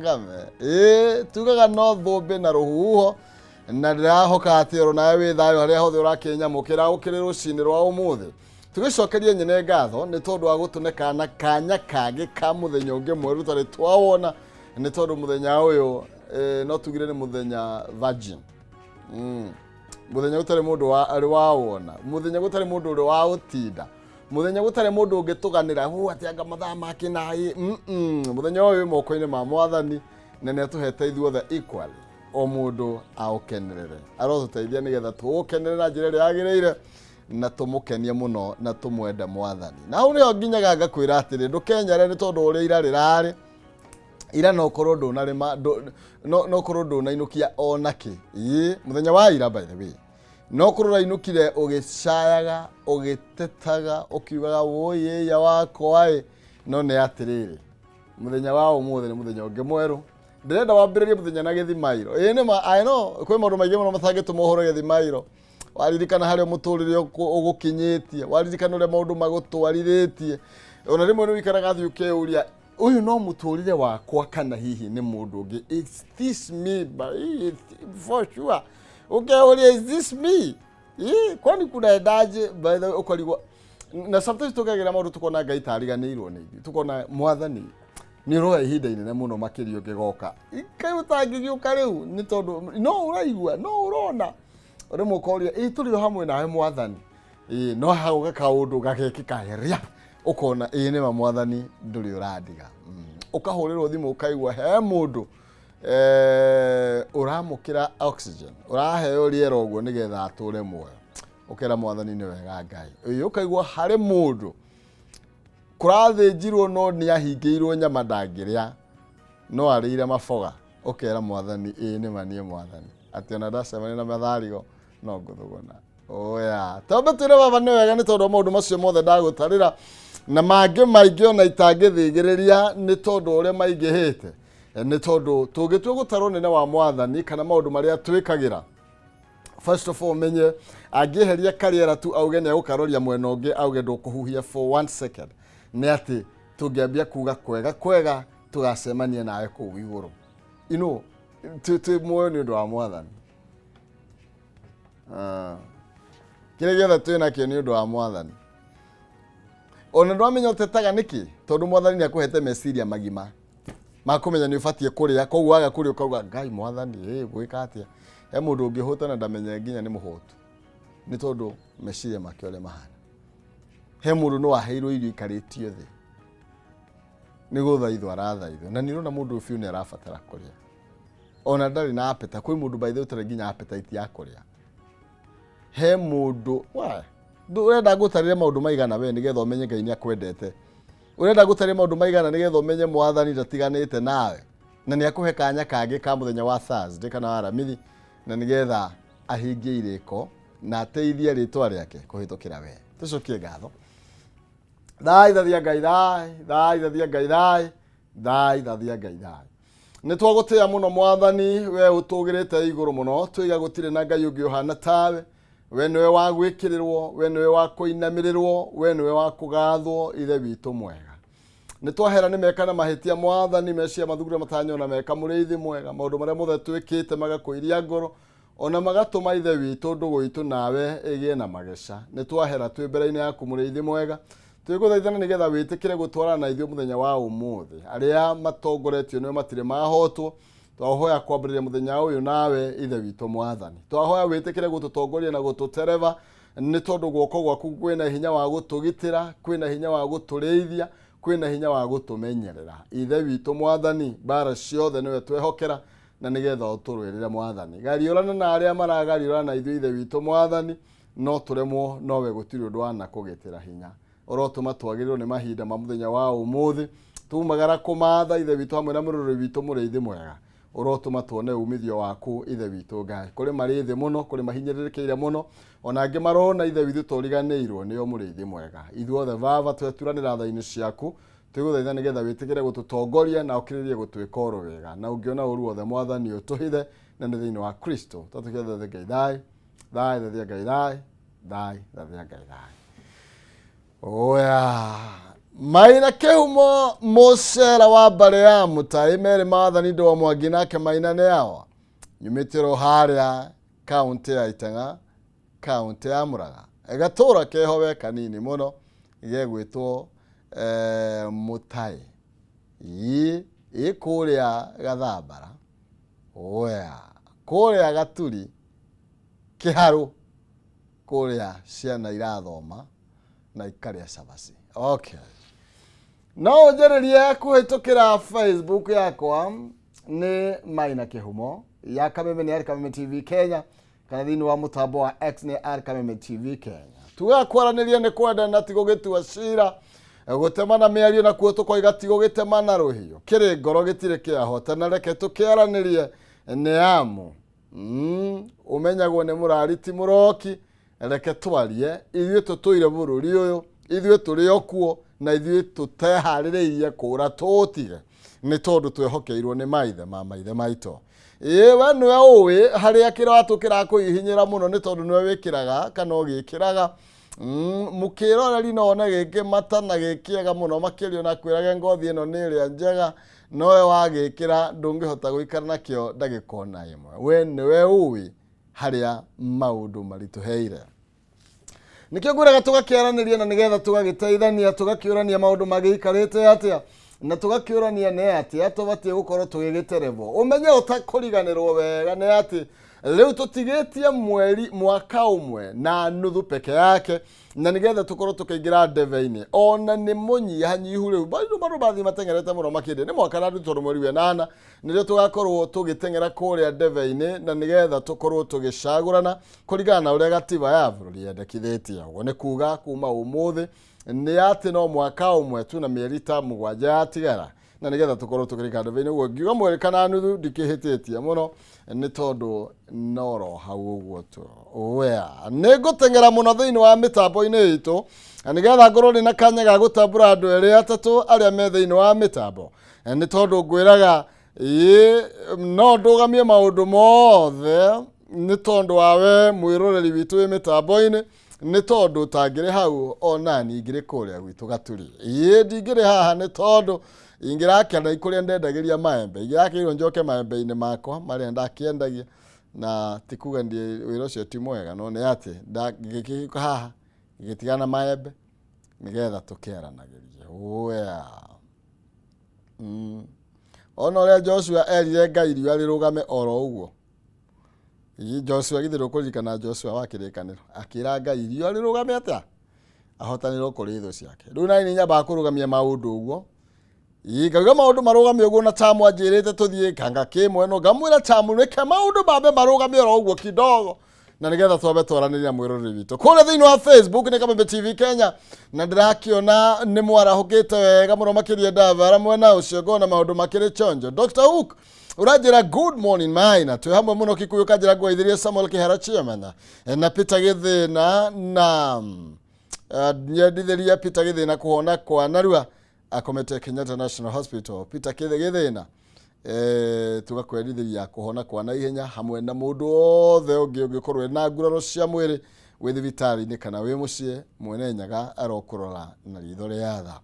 Thangame tugaga no thũmbĩ na rũhuho na ndĩrahoka atĩ oro nawe wĩ thayũ harĩa hothe ũrakĩnyamũkĩra ũkĩrĩ rũcinĩ rwa ũmũthĩ tũgĩcokerie nyene ngatho nĩ tondũ wa gũtũneka na kanya kangĩ ka mũthenya ũngĩ mwerũ tũtarĩ twawona nĩ tondũ mũthenya ũyũ no tugire nĩ mũthenya virgin mũthenya gũtarĩ mũndũ arĩ wawona mũthenya gũtarĩ mũndũ ũrĩ wa ũtinda mũthenya gũtarĩ mũndũ ũngĩtũganĩra atĩ anga mathaa make naĩ mũthenya ũyũ moko-inĩ ma Mwathani na nĩatũhete ithuothe equally o mũndũ aũkenerere arotũteithia nĩgetha tũũkenerere na njĩra ĩrĩa yagĩrĩire na tũmũkenie mũno na tũmwende Mwathani na hau nĩho nginyaga ngakwĩra atĩrĩ ndũkenyere nĩ tondũ ũrĩa ira rĩrarĩ ira no korwo ndũnainũkia onakĩ mũthenya wa ira by the way no korwo rainũkire ũgĩcayaga ũgĩtetaga ũkiugaga wũyĩya wakwa no nĩ atĩrĩrĩ mũthenya wa ũmũthĩ nĩ mũthenya ũngĩ mwerũ ndĩrenda wambĩrĩrie mũthenya na gĩthimairo I know kwĩ maũndũ maingĩ mũno matangĩtũma ũhũre gĩthimairo waririkana harĩa mũtũrĩre ũgũkinyĩtie waririkana ũrĩa maũndũ magũtwarithĩtie ona rĩmwe nĩ wĩikaraga thĩ ũkĩũria ũyũ no mũtũrĩre wakwa kana hihi nĩ mũndũ ũngĩ is this me for sure ukeuria is this me kwani kunaendaje ũkarigwo na sometimes tũkagĩra maũndũ tukona Ngai tariganĩirwo nĩ ithuĩ tukona Mwathani nĩ roya ihinda inene mũno makĩria ũngĩgoka kai ũtangĩgĩũka rĩu nĩ tondũ no ũraigua no ũrona rĩmwe ũkoria tũrĩ hamwe nawe Mwathani no hagũka kaũndũ gagekĩka heria ũkona nĩma Mwathani ndũrĩ ũrandiga ũkahũrĩrwo thimũ ũkaigua he mũndũ ũramũkĩra oxygen ũraheo rĩera ũguo nĩgetha atũre muoyo ũkera Mwathani nĩ wega Ngai ũkaigua harĩ mũndũ kũrathĩnjirwo no nĩ ahingĩirwo nyama ndangĩrĩa no arĩire maboga ũkera Mwathani nĩma niĩ Mwathani atĩ ona ndacemania na matharigo no ngũthũgũna tombe twĩre baba nĩ wega nĩ tondũ maũndũ macio mothe ndagũtarĩra na mangĩ maingĩ ona itangĩthĩgĩrĩria nĩ tondũ ũrĩa maingĩhĩte nĩ tondũ tũngĩtua gũtarwo nene wa Mwathani kana maũndũ marĩa twĩkagĩra first of all menye angĩeheria karĩera tu auge nĩ agũkaroria mwena ũngĩ auge ndũkũhuhia for 1 second nĩ atĩ tũngĩambia kuga kwega tũgacemania nawe kũu igũrũ muoyo nĩ ũndũ wa Mwathani kĩrĩa gĩothe twĩ nakĩo nĩ ũndũ wa Mwathani ona ndwamenya ũtetaga nĩkĩ tondũ Mwathani nĩ akũhete meciria magima makũmenya nĩ ũbatiĩ kũrĩa koguo waga kũrĩa ũkauga Ngai Mwathani gwĩka atĩa he mũndũ ũngĩhũta na ndamenye nginya nĩ mũhũtu nĩ tondũ meciria make ũrĩa mahana he mũndũ no aheirwo irio ikarĩtio thĩ nĩ gũthaithwo arathaithwo na nĩ ũrona mũndũ ũcio nĩ arabatara kũrĩa ona ndarĩ na appetite kwĩ mũndũ by the way ũtarĩ nginya appetite ya kũrĩa he mũndũ ũrenda gũtarĩre maũndũ maigana we nĩgetha ũmenye Ngai nĩ akwendete ũrenda gũtarĩre maũndũ maigana nĩgetha ũmenye Mwathani ndatiganĩte nawe na nĩ akũhe kanya kangĩ ka mũthenya wa Thursday kana wa Aramithi na nĩgetha ahingie irĩko na ateithie rĩtwa rĩake kũhĩtũkĩra we tũcokie ngatho thai thathia Ngai thai thathia Ngai thai thathia Ngai thai nĩ twagũtĩĩa mũno Mwathani we ũtũgĩrĩte igũrũ mũno twiga gũtirĩ na Ngai ũngĩ ũhana tawe we nĩwe wa gwĩkĩrĩrwo we nĩwe wa kũinamĩrĩrwo we nĩwe wa kũgathwo ithe witũ mwega nĩ twahera nĩ meka na mahĩtia Mwathani meciria mathugura matanyona meka mũrĩithi mwega maũndũ marĩa mothe twĩkĩte magakũiria ngoro ona magatũma ithe witũ ndũgũ itũ nawe ĩgĩe na mageca nĩ twahera twĩ mbere-inĩ yaku mũrĩithi mwega twĩgũthaithana nĩgetha wĩtĩkĩre gũtwarana na ithuĩ mũthenya wa ũmũthĩ arĩa matongoretio nĩwe matirĩ mahotwo twahoya kwambĩrĩria mũthenya ũyũ nawe ithe witũ Mwathani twahoya wĩtĩkĩre gũtũtongoria na gũtũtereva nĩ tondũ guoko gwaku kwĩna hinya wa gũtũgitĩra kwĩna hinya wa gũtũrĩithia kwĩna hinya wa gũtũmenyerera ithe witũ Mwathani bara ciothe nĩwe twehokera na nĩgetha ũtũrũĩrĩre Mwathani gariũrana na arĩa maragariũrana na ithuĩ ithe witũ Mwathani no tũremwo nowe gũtirĩ ũndũ wa nakũgĩtĩra hinya ũrotũma twagĩrĩrwo nĩ mahinda ma mũthenya wa ũmũthĩ tumagara kũmatha ithe witũ hamwe na mũrũrũ witũ mũrĩithi mwega ũrotũma tuone umithio waku ithe witũ Ngai kũrĩ marĩ thĩ mũno kũrĩ mahinyĩrĩrĩkĩire mũno ona angĩ marona ithe witũ tũriganĩirwo nĩo mũrĩithi mwega ithuothe baba tweturanĩra tha-inĩ ciaku twĩgũthaitha nĩgetha wĩtĩkĩre gũtũtongoria na ũkĩrĩrie gũtwĩka oro wega na ũngĩona ũru wothe Mwathani ũtũhithe na nĩ thĩinĩ wa Kristo tatũkĩethe Ngai thai thathia Ngai thai thathia Ngai thai oya Maina Kehumo Mosera wa Barea Mutai Mary Mathani do Mwangi nake Maina ne awa nyumitiro haria kaunti ya Itenga kaunti ya Murang'a egatura kehowe kanini muno gegwitwo Mutai kuria Gathambara oya kuria Gaturi Kiharu kuria ciana irathoma na ikaria cabaci. Okay, no njererie kuhitukira Facebook yakwa ni Maina Kehumo ya Kameme ni Kameme TV Kenya kana thini wa mutambo wa X ni Kameme TV Kenya. Tugakwaraniria ni kwenda na tigo gitua cira gutemana miario na kuo tukoiga tigo gitemana ruhio kiri ngoro gitire kiahota na reke tukiaranirie ni amu umenyagwo ni murariti muroki reke twarie ithuĩ tũtũire bũrũri ũyũ ithuĩ tũrĩ okuo na ithuĩ tũteharĩrĩirie kũra tũtige nĩ tondũ twehokeirwo nĩ maithe ma maithe maitũ. We nĩwe ũĩ harĩa kĩratũ kĩrakũhihinyĩra mũno nĩ tondũ nĩwe wĩkĩraga kana ũgĩkĩraga mũkĩroreri no one gĩkĩ mata na gĩkĩega mũno makĩria na kwĩrage ngothi ĩno nĩ ĩrĩa njega nowe wagĩkĩra ndũngĩhota gũikara nakĩo ndagĩka ona ĩmwe. We nĩwe ũĩ harĩa maũndũ maritũheire. Nikio ngũraga tũgakĩaranĩria na nĩgetha tũgagĩteithania tũgakĩũrania maũndũ magĩikarĩte atĩa na tũgakĩũrania nĩ atĩa tũbatiĩ gũkorwo tũgĩgĩterebwo. Ũmenye ũtakũriganĩrwo wega nĩ atĩ rĩu tũtigĩtie mwaka ũmwe na nuthu peke yake na nĩgetha tũkorwo tũkĩingĩra ndebe-inĩ ona nĩ mũnyihanyihu rĩu bado bathi matengerete mũno makĩria nĩ mwaka na tondũ mweri wenana nĩrĩo tũgakorwo tũgĩtengera kũrĩa ndebe-inĩ na nĩgetha tũkorwo tũgĩcagũrana kũringana na ũrĩa gatiba ya bũrũri yendekithĩtie. Ũguo nĩ kuga kuma ũmũthĩ nĩ atĩ no mwaka ũmwe tu na mĩeri ta 7 yatigara na nĩgetha tũkorwo tũkĩrĩka ndebe-inĩ. Ũguo ngiuga mweri kana nuthu ndikĩhĩtĩtie mũno nĩ tondũ noro hau ũguo tu. Oya nĩ ngũtengera mũno thĩinĩ wa mĩtambo-inĩ itũ na nĩgetha ngorwo ndĩ na kanya ga gũtambũra andũ erĩ atatũ arĩa me thĩinĩ wa mĩtambo nĩ tondũ ngwĩraga no ndũgamie maũndũ mothe nĩ tondũ wawe mwĩroreri witũ wĩ mĩtambo-inĩ nĩ tondũ tangĩrĩ hau ona niĩ ingĩrĩ kũrĩa gwitũ Gaturi. Ndingĩrĩ haha nĩ tondũ ingĩrakena ikũrĩa ndendagĩria maembe ingĩrakĩirwo njoke maembe-inĩ makwa marĩa ndakĩendagia na tikuga wĩra ũcio ti mwega no nĩ atĩ ngĩkĩhika haha ngĩtigana maembe nĩgetha tũkĩaranagĩria. Oya ona ũrĩa Joshua erire Ngai irio rĩrũgame oro ũguo. Joshua githĩ ndũkũririkana Joshua wa kĩrĩkanĩro akĩra Ngai irio rĩrũgame atĩa ahotanĩrwo kũrĩ thũ ciake. Rĩu nani nĩ nyambaga kũrũgamia maũndũ ũguo ngauga maũndũ marũgamio ũguo na tamu anjĩrĩte tũthiĩ kanga kĩmwe no ngamwĩra tamu reke maũndũ mambe marũgamio oro ũguo kidogo na nĩgetha twambe twaranĩria mwĩroreri witũ kũrĩa thĩinĩ wa Facebook nĩ Kameme TV Kenya na ndĩrakĩona nĩ mwarahũkĩte wega mũno makĩria ndavara mwena ũcio ngona maũndũ makĩrĩ chonjo. Dr. Hook ũranjĩra good morning Maina twĩ hamwe mũno Kikuyu kanjĩra ngwaithĩrie Samuel Kĩhara Chiamana na Peter Gĩthĩna na nyendithĩria Peter Gĩthĩna kũhona kwa narua akomete Kenyatta National Hospital. Peter Gĩthĩna tugakwendithĩria kũhona kwa na ihenya hamwe na mũndũ wothe ũngĩkorwo na nguraro cia mwĩrĩ wĩ thibitarĩ-inĩ kana wĩ mũciĩ mwene nyaga arokũrora na ritho rĩa tha.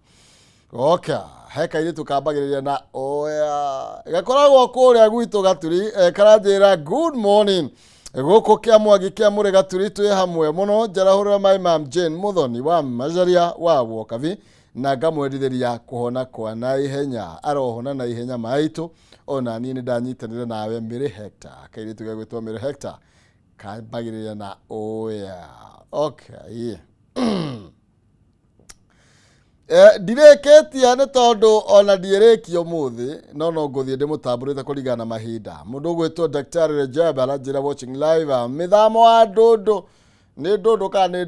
Okay, heka ile tukambagĩrĩria na oya gakoragwo kũrĩa gwitũ Gaturi karanjĩra good morning gũkũ kĩa Mwangi kĩa Mũrĩ Gaturi twĩ hamwe mũno njarahũrĩra my mam Jane Muthoni wa Macharia wa Wokabi na ngamwendithĩria kũhona kwa na ihenya arohona na ihenya maitũ ona niĩ nĩ ndanyitanĩra nawe Mary Hector kairĩtu gagwĩtwo Mary Hector kambagĩrĩria na oya. Okay ndireketia nĩ tondũ ona ndierĩkio mũthĩ no ngũthiĩ ndĩmũtambũrĩte kũringana na mahinda. Mũndũ gwĩtwo Daktari Rajab aranjĩra watching live mĩthamo wa ndũndũ nĩ ndũndũ kana nĩ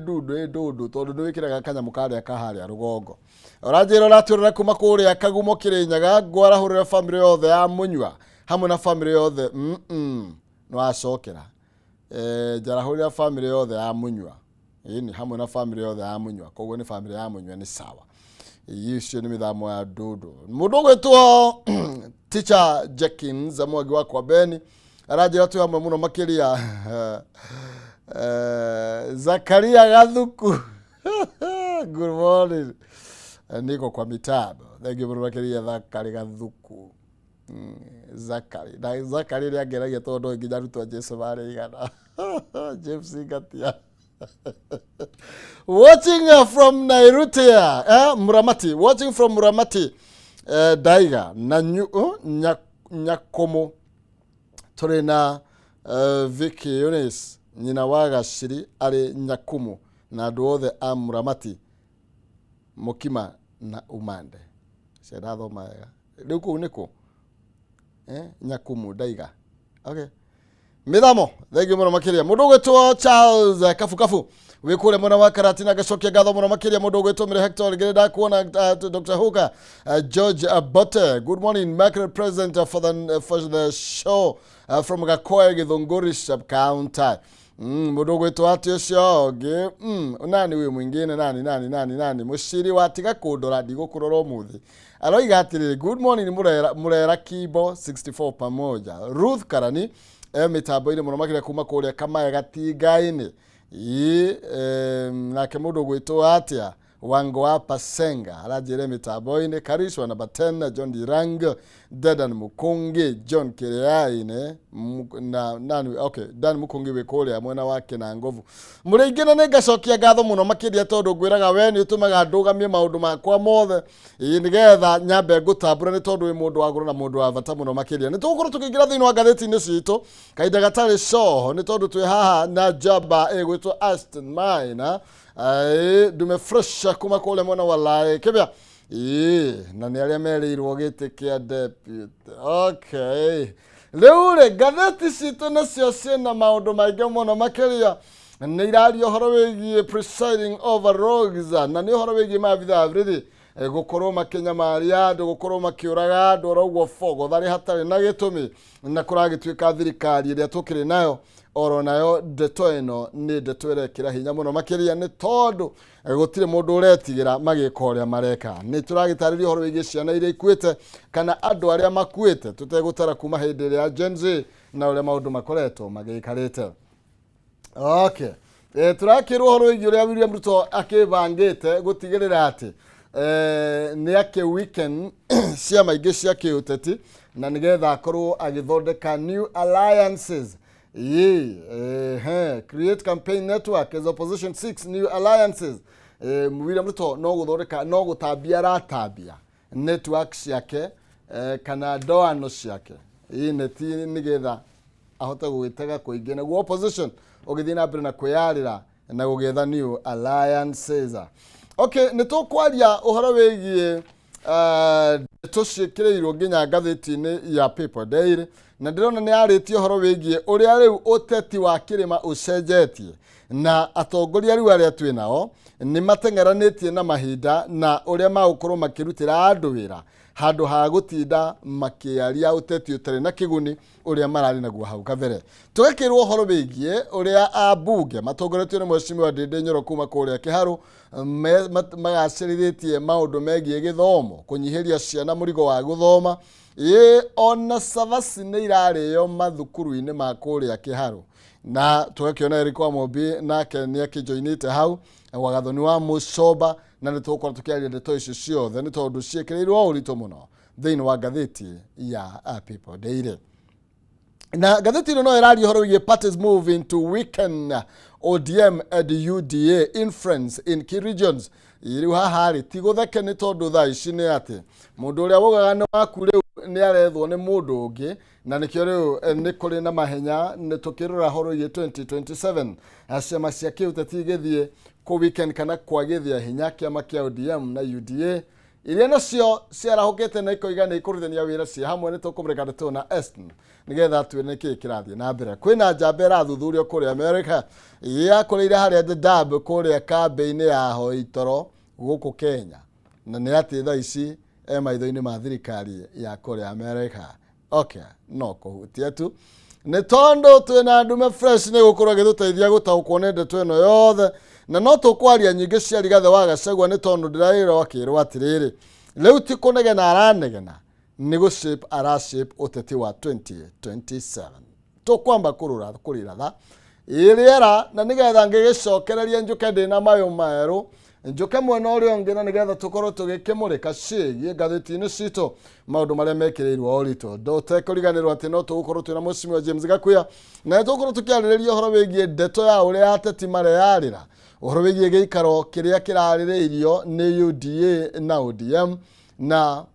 ndũndũ tondũ nĩ wĩkĩraga kanyamũ karĩa kaharĩa rũgongo. Ũranjĩra ũratũrĩra kuma kũrĩa Kagumo Kĩrĩnyaga ngwarahũrĩra family yothe ya Mũnyua hamwe na family yothe nĩwacokera njarahũrĩra family yothe ya Mũnyua ĩni hamwe na family yothe ya Mũnyua koguo nĩ family ya Mũnyua nĩ sawa. Icio nĩ mĩthamo ya ndũndũ. Mũndũ gwĩtwo Teacher Jenkins Mwangi wa kwa Beni aranjĩra twĩ hamwe mũno makĩria Zakaria Gathuku good morning niko kwa mitambo. Thank you muno makiria Thakari Gathuku. Zakari. Na Zakari ria ngeragia tondu nginya rutwa Jesu bari igana. James Ngatia. Watching from Nairutia, Muramati. Watching from Muramati. Daiga na Nyakomo. Turi na Vicky Eunice nyina wa Gaciri ari Nyakumu na andu othe a Muramati Mukima na Umande. Cera thoma wega. Riu kuu niku Nyakumu Daiga. Okay. Mithamo, thank you muno makiria. Mundu gwitwo Charles Kafu wikure mwana wa Karatina gacokia gatho muno makiria. Mundu gwitwo Mire Hector ngirenda kuona Dr. Huka George Botte. Good morning, Market President for the show from Gakoya Githunguri sub county. Mundu gwitwo ati ucio ngi nani wi mwingine nani mushiri watiga kundora ndigukurora umuthi aroiga atiriri. Good morning Murera Kibo 64 pamoja. Ruth Karani mitambo-ini muno makiria kuma kuria Kamae Gatinga-ini nake mundu gwitwo atia Wango wa Pasenga arajire mitambo-ini. Karishwa namba 10 John Dirang, Dedan Mukungi, John Kiriaine na nani Dan Mukungi wikuria mwena wake na Ngovu. Muringina ne gacokia gatho muno makiria tondu ngwiraga we ni utumaga ndugamie maundu makwa mothe nigetha nyambe ngutambura ni tondu wi mundu wa guru na mundu wa bata muno makiria. Ni tugukorwo tukiingira thiini wa gatheti-ini citu kaida gatari coho ni tondu twi haha na jamba gwitwo Aston Maina dume fresh kuma kule mwana walai kibia na ni aria merirwo giti kia deputy. Okay, leure gatheti citu nacio ciena maundu maingi muno makiria. Ni irario horo wigie presiding over rogues na ni horo wigie mabitha brithi gukorwo makenya maria andu gukorwo makiuraga andu orogwo fogo thari hatari na gitumi na kuragituika thirikari iria tukiri nayo oro nayo ndeto ino ni ndeto irekira hinya muno makiria ni tondu gutire mundu uretigira magika uria mareka. Ni turagitaririo horo wigie ciana iria ikuite kana andu aria makuite tutegutara kuma hindi iria Gen Z na uria maundu makoretwo magikarite. Okay. Turakirwo horo wigie uria William Ruto akibangite gutigirira ati ni ake weekend cia maingi cia kiuteti na nigetha akorwo agithondeka new alliances. Create campaign network as opposition 6 new alliances. William Ruto no guthondeka no gutambia ratambia network ciake kana doano ciake neti nigetha ahota gwitega kuingi na opposition ugithii na mbere na kwiyarira na gugetha new alliances. Okay, nitukwaria uhoro wigie tucikirirwo nginya gatheti-ini ya People Daily na ndirona ni aritie uhoro wigie uria riu uteti wa kirima ucenjetie na atongoria riu aria twi nao ni matengeranitie na mahinda na uria magukorwo makirutira andu wira handu ha gutinda makiaria uteti utari na kiguni uria marari naguo hau kabere. Tugekirwo uhoro wigie uria abunge matongoretio ni Mheshimiwa Ndindi Nyoro kuma kuria Kiharu magacirithĩtie maundu megie githomo kunyihiria ciana murigo wa guthoma ona savasi ni irario mathukuru-ini ma kuria Kiharu na tugakiona Eric Wamombi nake ni akijoinite hau wagathoni wa Mucoba na nitukorwo tukiaria ndeto icio ciothe ni tondu ciikirirwo urito muno thiini wa gatheti ya People Daily. Na gatheti no irario horo wigie parties move into weekend ODM and UDA influence in key regions. Iriu hahari tigutheke ni tondu thaa ici ni ati mundu uria wogaga ni waku riu ni arethwo ni mundu ungi na nikio riu ni kuri na mahenya ni tukirora horo ye 2027 ciama cia kiuteti githie ku weekend kana kwagithia hinya kiama kia ODM na UDA iria nacio ciarahukite na ikoiga ni ikurithania wira cia hamwe ni tukumurika ndeto na Eston nigetha tuone ki kirathie na mbere. Kwina njamba irathuthurio kuri America yakoreire haria Dadaab kuri kambe-ini ya Hoitoro guku Kenya na ni ati thaa ici maitho-ini ma thirikari ya kuri America. Okay, no kuhutia tu ni tondu twina ndume fresh ni gukorwo githuteithia gutaukwo ni ndeto ino yothe na no tukwaria nyingi cia Rigathi wa Gachagua ni tondu ndirairwo akirwo atiriri riu ti kunegena aranegena ni gushape arashape uteti wa 2027 tukwamba kurira tha iriera na nigetha ngigicokereria njuke ndina mayo maeru njuke mwena ũrĩa ũngĩ na nĩgetha tũkorwo tũgĩkĩmũrĩka ciĩgiĩ ngathĩti-inĩ citũ maũndũ marĩa mekĩrĩirwo ũritũ. Tũtekũriganĩrwo atĩ no tũgũkorwo twĩna Mheshimiwa James Gakuya na tũgũkorwo tũkĩarĩrĩria ũhoro wĩgiĩ ndeto ya ũrĩa ateti mareyarĩra ũhoro wĩgiĩ gĩikaro kĩrĩa kĩrarĩrĩirio nĩ UDA na ODM na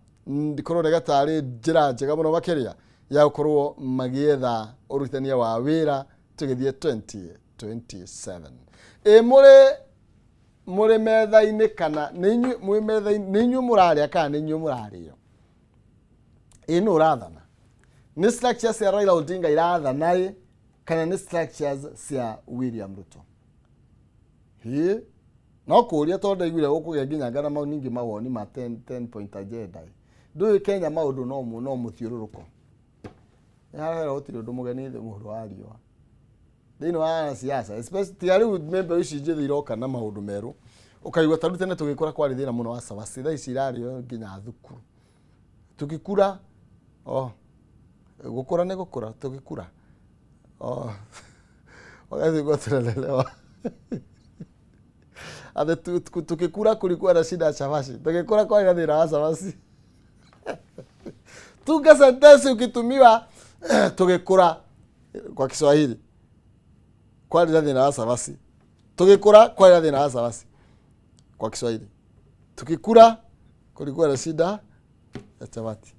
kũroneka tarĩ njĩra njega mũno makĩria ya gũkorwo magĩetha ũrutania wa wĩra tũgĩthiĩ 2027. Mũrĩ metha-inĩ kana nĩ inyuĩ mũrarĩa kana nĩ inyuĩ mũrarĩo? Nũ ũrathana? Nĩ structures cia Raila Odinga irathana kana nĩ structures cia William Ruto? No kũũria tondũ ndaiguire gũkũgĩa nginya ngarama ningĩ mawoni ma 10 point agenda. Ndũĩ Kenya maũndũ no mũthiũrũrũko. Yahera gũtirĩ ũndũ mũgeni mũhũro wa riũa thĩinĩ wa siasa, especially tiarĩu member ici njĩthĩ iroka na maũndũ merũ ũkaigua tarũ tene tũgĩkũra kwarĩ thĩna mũno wa Savasi, thaa ici irarĩo nginya thukuru tũgĩkura gũkũra nĩ gũkũra tũgĩkura wagathigwo tũrelelewa athe tukikura kulikuwa na shida ya Savasi, tukikura kwa ina thĩna wa Savasi tunga sentensi ukitumiwa tugikura kwa Kiswahili kwa ina thĩna wa Savasi, tugikura kwa ina thĩna wa Savasi kwa Kiswahili, tukikura kulikuwa na shida ya Savasi.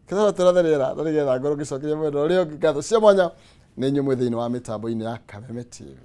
Kĩrĩa tũratherera na nĩgetha ngoro gĩcokerie mwendo ũrĩa ũngĩ ngatho cia mwanya nĩ nyumũ thĩinĩ wa mĩtambo-inĩ ya Kameme TV.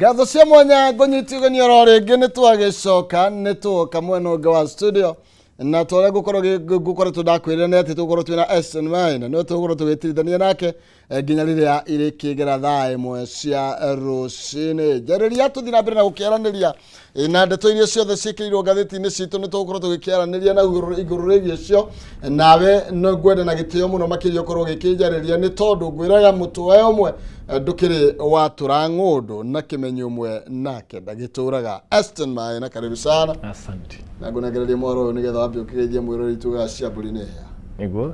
Ngatho cia mwanya ngũnyitithania ro rĩngĩ nĩ twagicoka nĩ tũka mwena ũngĩ wa studio na tore gukorwo tudakwirira nĩ atĩ tũkorwo twina Aston Villa no tũkorwo tũgĩtirithania nake nginya rĩrĩa irĩkĩgera thaa ĩmwe cia rũcinĩ. Njariria tũthiĩ na mbere na gũkĩaranĩria na ndeto iria ciothe ciĩkĩrĩirwo ngathĩti-inĩ citũ nĩ tũgũkorwo tũgĩkĩaranĩria na igũrũ rĩgiĩ cio, nawe no ngwenda na gĩtĩo mũno makĩria ũkorwo ũgĩkĩnjarĩria nĩ tondũ ngwĩraga mũtwe ũmwe ndũkĩrĩ watũra ng'ũndũ na kĩmenyi ũmwe nake ndagĩtũraga. Aston Villa na karibu sana. Asante. Na ngũnengereria mwaro ũyũ nĩgetha wambie ũkĩgeithie mwĩrori tuga cia mbũri nĩ hĩa. Niguo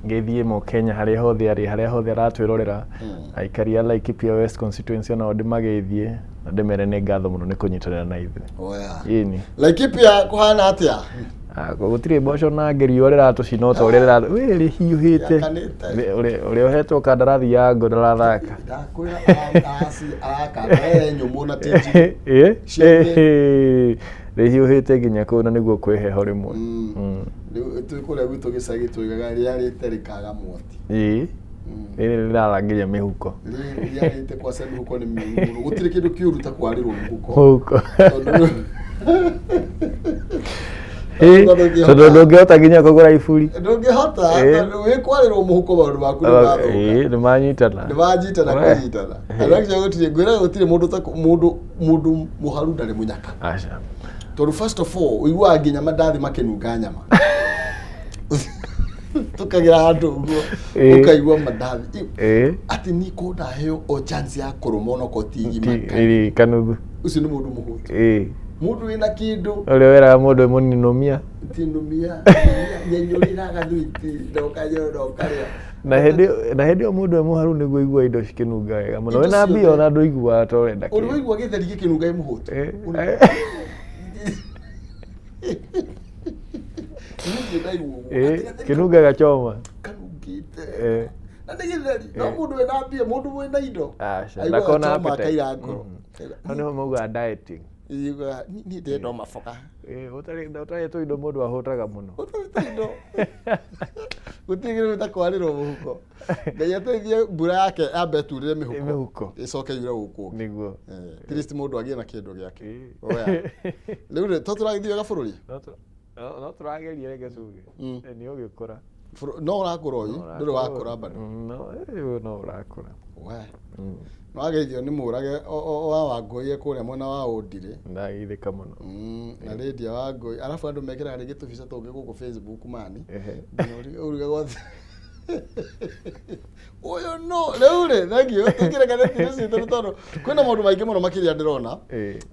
ngeithie mo Kenya harĩa hothe aratwĩrorera aikari a Laikipia West constituency nao ndĩmageithie na ndĩmere nĩ ngatho mũno nĩ kũnyitanĩra na ithuĩ. Oya. Ĩni. Laikipia kũhana atĩa? Gũtirĩ mboco na ngerio rĩratũcina o ta ũrĩa rĩhiũhĩte. Ũrĩa ũhetwo kandarathi ya ngo ndarathaka. Ndakwĩra araka nyũmũ na tĩnji. Rĩhiũhĩte nginya kũu na nĩguo kwĩheho rĩmwe. Twĩkũrĩa gwitũ gĩcagi tũigaga rĩrĩa rĩterĩkaga mwoti. Rĩrĩ rĩrarangĩria mĩhuko. Rĩrĩa rĩte kwa sasa mĩhuko nĩ mĩhuko. Gũtirĩ kĩndũ kĩũru ta kwarĩrwo mĩhuko. Tondũ ndũngĩhota nginya kũgũra iburi. Ndũngĩhota wĩ kwarĩrwo mũhuko maũndũ maku nĩmanyitana. Nĩmanyitana kũnyitana. Arakia gũtirĩ ngwĩra gũtirĩ mũndũ mũharu ndarĩ mũnyaka. Aca. Tondũ first of all ũiguaga nginya mandathi makĩnunga nyama. Tukagera handũ ũguo ũkaigua mandathi. Atĩ niko ndaheo o chance ya kũrũma ona kotigima. Kanuthu. Ũcio nĩ mũndũ mũhũtu. Mũndũ wĩna kĩndũ. Ũrĩa weraga mũndũ mũninũmia. Tinumia. Nyenyũrĩraga thwiti ndokarĩa. Na hĩndĩ o mũndũ mũharu nĩguo igua indo cikĩnunga wega mũno. Wĩna mbia ona ndũ iguaga ta ũrenda kĩ. Ũrĩa igua gĩtheri gĩkĩnunga mũhũtu. Kĩnunga gachoma. Kanungĩte. Na nĩ gĩtheri. No mũndũ wĩna mbia, mũndũ wĩna indo. Ndakona appetite. Nĩ mauga dieting. Iga ni ndendo mafoka. Ũtarĩ tũindo mũndũ ahũtaga mũno. Ũtarĩ gũtigĩrĩra kwarĩrwo mũhuko. Ngai ateithie mbura yake ambe turire mĩhuko. Ĩcoke yure gũkũ. Niguo. At least mũndũ agĩe na kĩndũ gĩake. Oya. Rĩu tũtũragithie wega bũrũri. No tũrageria reke cuge. Nĩ ũgĩkũra. No ũrakũra ũyũ ndũrĩ wakũra bado. No ũrakũra. We. No ageithio nĩ mũrage wa Wangũi kũrĩa mwena wa Ũndirĩ. Ndageithĩka mũno. Na Lydia Wangũi arabu andũ mekĩraga rĩngĩ tũbica tũngĩ gũkũ Facebook mani. Ũruga gwathi. Ũyũ no rĩu thengio tũkĩreka nĩ tondũ kwĩna maũndũ maingĩ mũno makĩria ndĩrona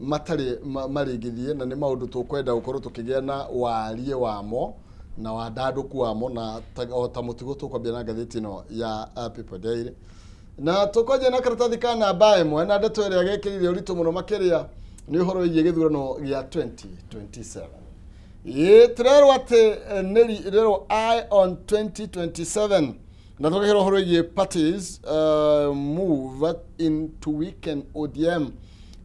matarĩ maringithie na nĩ maũndũ tũkwenda gũkorwo tũkĩgĩa na warie wamo na wandandũku wamo na ta mũtugo tũkwambia na ngathĩti ĩno ya People Daily. Na tũkonje na karatathi ka namba ĩmwe na ndeto ĩrĩa gekĩrire ũritũ mũno makĩria nĩ ũhoro wĩgiĩ gĩthurano gĩa 2027. Tũrerwo atĩ nĩrĩrwo eye on 2027 na tũgakĩrwo ũhoro wĩgiĩ parties move into weekend ODM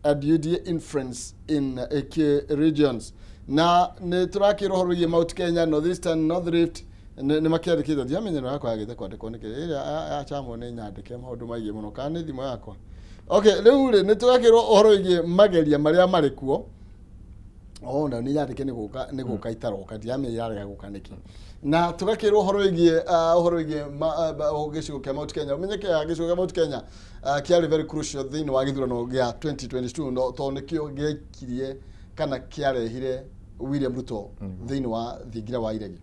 and UDA influence in key regions. Na nĩ tũrakĩrwo ũhoro wĩgiĩ Mount Kenya, North Eastern, North Rift nĩ makĩandĩkĩte ndiamenyero yakwa yagĩte kwandĩkwo nĩkĩ ĩrĩa yachamwo nĩ nyandĩke maũndũ maingĩ mũno kana nĩ thimũ yakwa. Okay, rĩu nĩ tũgakĩrwo ũhoro wĩgiĩ mageria marĩa marĩ kuo. Na nĩ nyandĩke nĩ gũka itaroka ndiamenyera yarega gũka nĩkĩ. Na tũgakĩrwo ũhoro wĩgiĩ gĩcigo kĩa Mount Kenya. Ũmenyeke gĩcigo kĩa Mount Kenya kĩarĩ very crucial thĩinĩ wa gĩthurano gĩa 2022 tondũ nĩkĩo gĩekirie kana kĩarehire William Ruto thĩinĩ wa thingira wa iregi.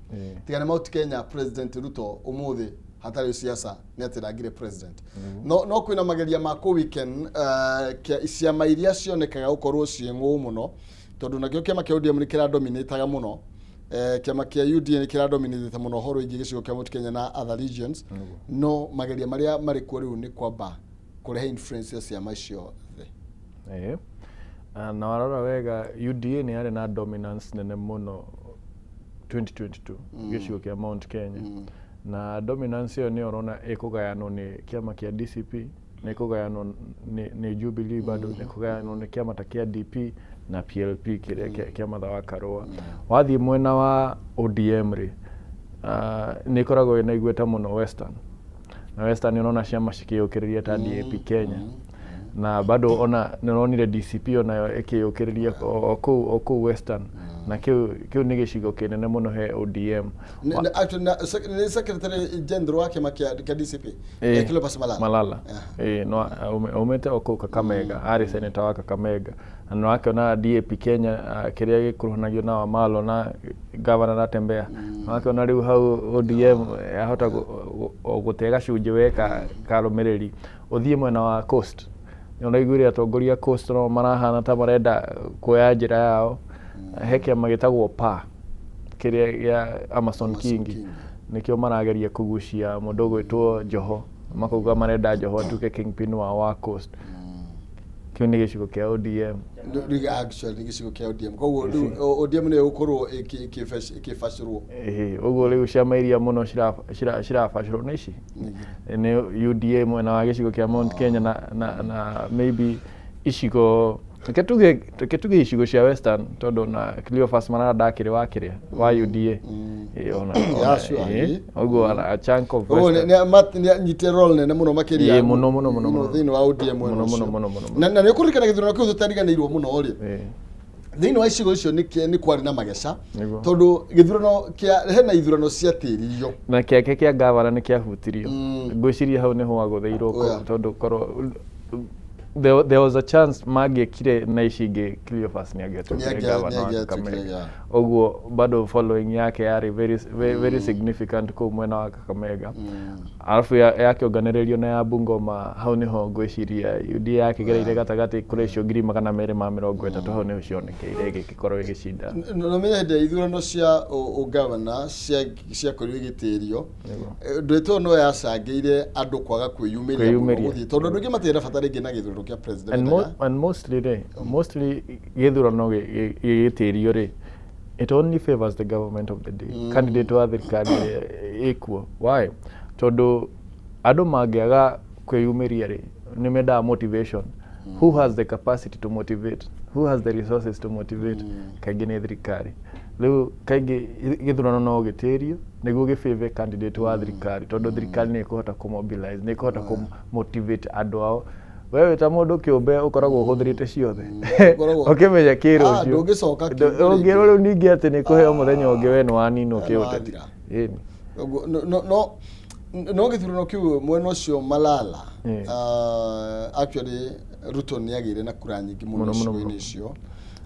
Tigana Mount Kenya President Ruto umuthi hatarĩ siasa nĩ atĩ ndangire president. No kwĩna mageria ma kũ weekend ciama iria cionekaga gũkorwo ciĩ mũno tondũ nakĩo kĩama kĩa ODM nĩ kĩradominateaga mũno. Kĩama kĩa UDA nĩ kĩradominate mũno ũhoro wĩgiĩ gĩcigo kĩa Mount Kenya na other regions. No mageria marĩa marĩ kuo rĩu nĩ kwamba kũrehe influence ya ciama icio thĩ. Na warora wega UDA nĩ yarĩ na dominance nene mũno 2022 gĩcigo kĩa Mount Kenya. Na dominance ĩyo nĩ ũrona ĩkũgayanwo nĩ kĩama kĩa DCP, nĩ ĩkũgayanwo nĩ Jubilee bado, nĩ ĩkũgayanwo nĩ kĩama ta kĩa DP na PLP kĩrĩa kĩa Martha wa Karua. Wathiĩ mwena wa ODM rĩ nĩ ĩkoragwo ĩna igweta mũno Western. Na Western unaona ciama cikĩyũkĩrĩria ta DAP Kenya. na bado ona nironire DCP ona ikiyukiriria oku Western na kiu ni gicigo kinene muno he ODM. Actually ni secretary general wake makia DCP Cleophas Malala. No umete oku Kakamega, ari senator wa Kakamega. Na wake na DAP Kenya kiria gikuruhanagio na Wamalo na governor Natembeya. Wake ona riu hau ODM ahota gutega cunje weka karumiriri uthie mwena wa Coast. Ona igwire atongoria Coast no marahana ta marenda kuoya njira yao heke magitagwo pa kiria ya Amason King nikio marageria kugucia mundu gwitwo Joho makuga marenda Joho atuke kingpin wa Coast. Kiu ni gicigo kia ODM riga actually gicigo kia ODM koguo ODM ni ukorwo ikifacirwo uguo riu ciama iria muno cirafacirwo ni ici ni UDA mwena wa gicigo kia Mount Kenya na maybe icigo tuge icigo cia Western tondu na Cleophas Malala ndakiri wakiria wa UDA ona uguo a chunk of Western ni nyite role nene muno makiria muno thini wa ODM muno na ni kurikana githurano kiu tutariganirwo muno ri thini wa icigo icio ni kwari na mageca tondu githurano kia hena ithurano cia tiriyo na kiake kia governor ni kiahutirio ngwiciria hau niho wagutheirwo tondu korwo there was a chance magiekire na icingi Cleophas ni agetukia governor wa Kakamega oguo bado following yake yari very significant kwa mwena wa Kakamega alafu yake organelelio na ya Bungoma hau niho ngwiciria UDA yake gereire gatagati kuri cio 230 hau niho cionekeire gikorwo gicinda no mende ithurano cia governor cia kuri gitirio ndwito no yacangeire andu kwaga kwiyumiria guthii tondu ndugi matira bata ringi na githurano kia president and mostly githurano gitirio ri it only favors the government of the day candidate wa thirikari equal why tondu andu mangiaga kwiyumiria ri ni menda motivation who has the capacity to motivate who has the resources to motivate kaingi ni thirikari riu kaingi githurano no gitirio niguo gifave candidate wa thirikari tondu thirikari ni ikuhota kumobilize ni ikuhota kumotivate andu ao wewe ta mundu kiumbe ukoragwo uhuthirite ciothe ukimenya kiro cio ndungicoka ungiro riu ningi ati ni kuheo muthenya ungi we ni wanino kiuteti no githurano kiu mwena ucio Malala actually Ruto ni agire na kura nyingi muno cigo-ini icio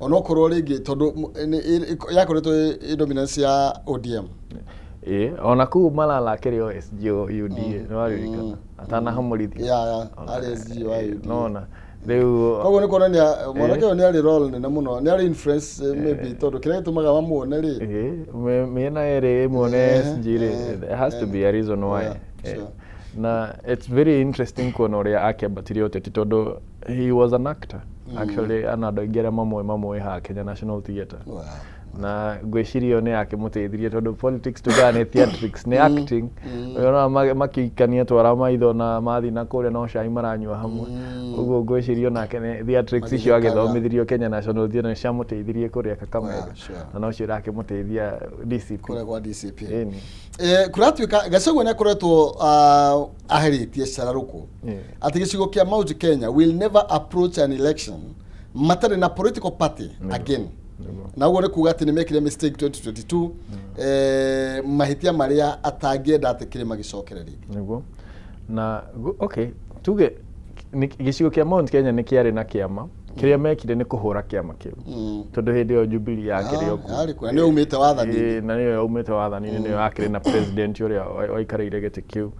ona okorwo ringi tondu yakoretwo dominance ya ODM ona ku Malala akiri OSG UDA no aririkana atana hamurithia RSG wa UDA nona riu koguo ni kuonania mwanake ni ari role nene muno ni ari influence maybe tondu kire tumaga bamuone ri miena ere muone SG ri there has to be a reason why na it's very interesting kuona uria akiambatirio teti tondu he was an actor actually anadoigera mamwe ha Kenya National Theatre na gwicirio ni akimuteithirie tondu politics tugane theatrics ni acting ona makikania twara maitho na mathi na kure no cai maranyua hamwe uguo gwicirio nake ni theatrics icio agithomithirio Kenya National Theatre ni ciamuteithirie kuria Kakamega na no cio rakimuteithia DCP kure kwa DCP kuratuika Gachagua ni akoretwo aheritie Sararuko ati gicigo kia Mount Kenya will never approach an election matari na political party again na ugo ni kuga ati ni mekire mistake 2022 mahitia maria atangienda atikire magicokereria niguo na okay tuge gicigo kia Mount Kenya ni kiari na kiama kiria mekire ni kuhura kiama kiu tondu hindi yo Jubilee yakire oku ni umite wathani na ni umite wathani ni yakire na president uria oikareire giti kiu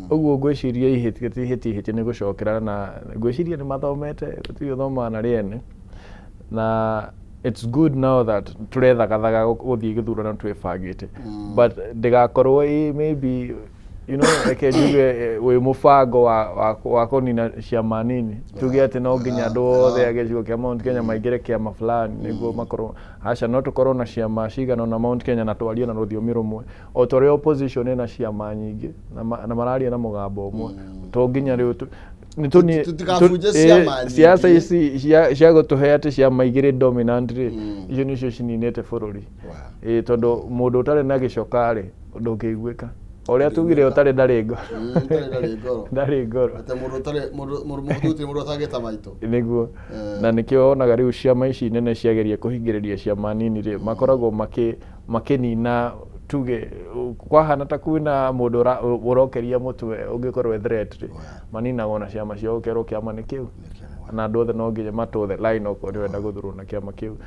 uguo gwiciria ihiti ni gucokera na gwiciria ni mathomete tuyo thoma na riene na it's good now that turethagathaga guthii githurano twibangite but ndigakorwo maybe you know like juge we mufango wa konina ciama nini tuge ati no nginya andu othe agecigo kia Mount Kenya maigire kiama fulani niguo makorwo aca no tukorwo na ciama cigana na Mount Kenya na twarie na ruthiomi rumwe o tore opposition na ciama nyingi na mararia na mugambo umwe to nginya riu tutikafunje ciama siasa ici cia gutuhe ati ciama igire dominant icio nicio cininete bururi tondu mundu utari na gicoka ri ndungiguika Oria tugire utari ndari ngoro. Ndari ngoro. Ndari ngoro. Ate mundu utari mundu atageta maito. Niguo. Na nikio onaga riu ciama ici nene ciageria kuhingiriria ciama nini ri makoragwo makinina tuge kwahana ta kwina mundu urokeria mutwe ungikorwo threat ri maninaga na ciama cio ukero kiama ni kiu na andu othe no nginya matuthe line uko ni wenda guthurwo na kiama kiu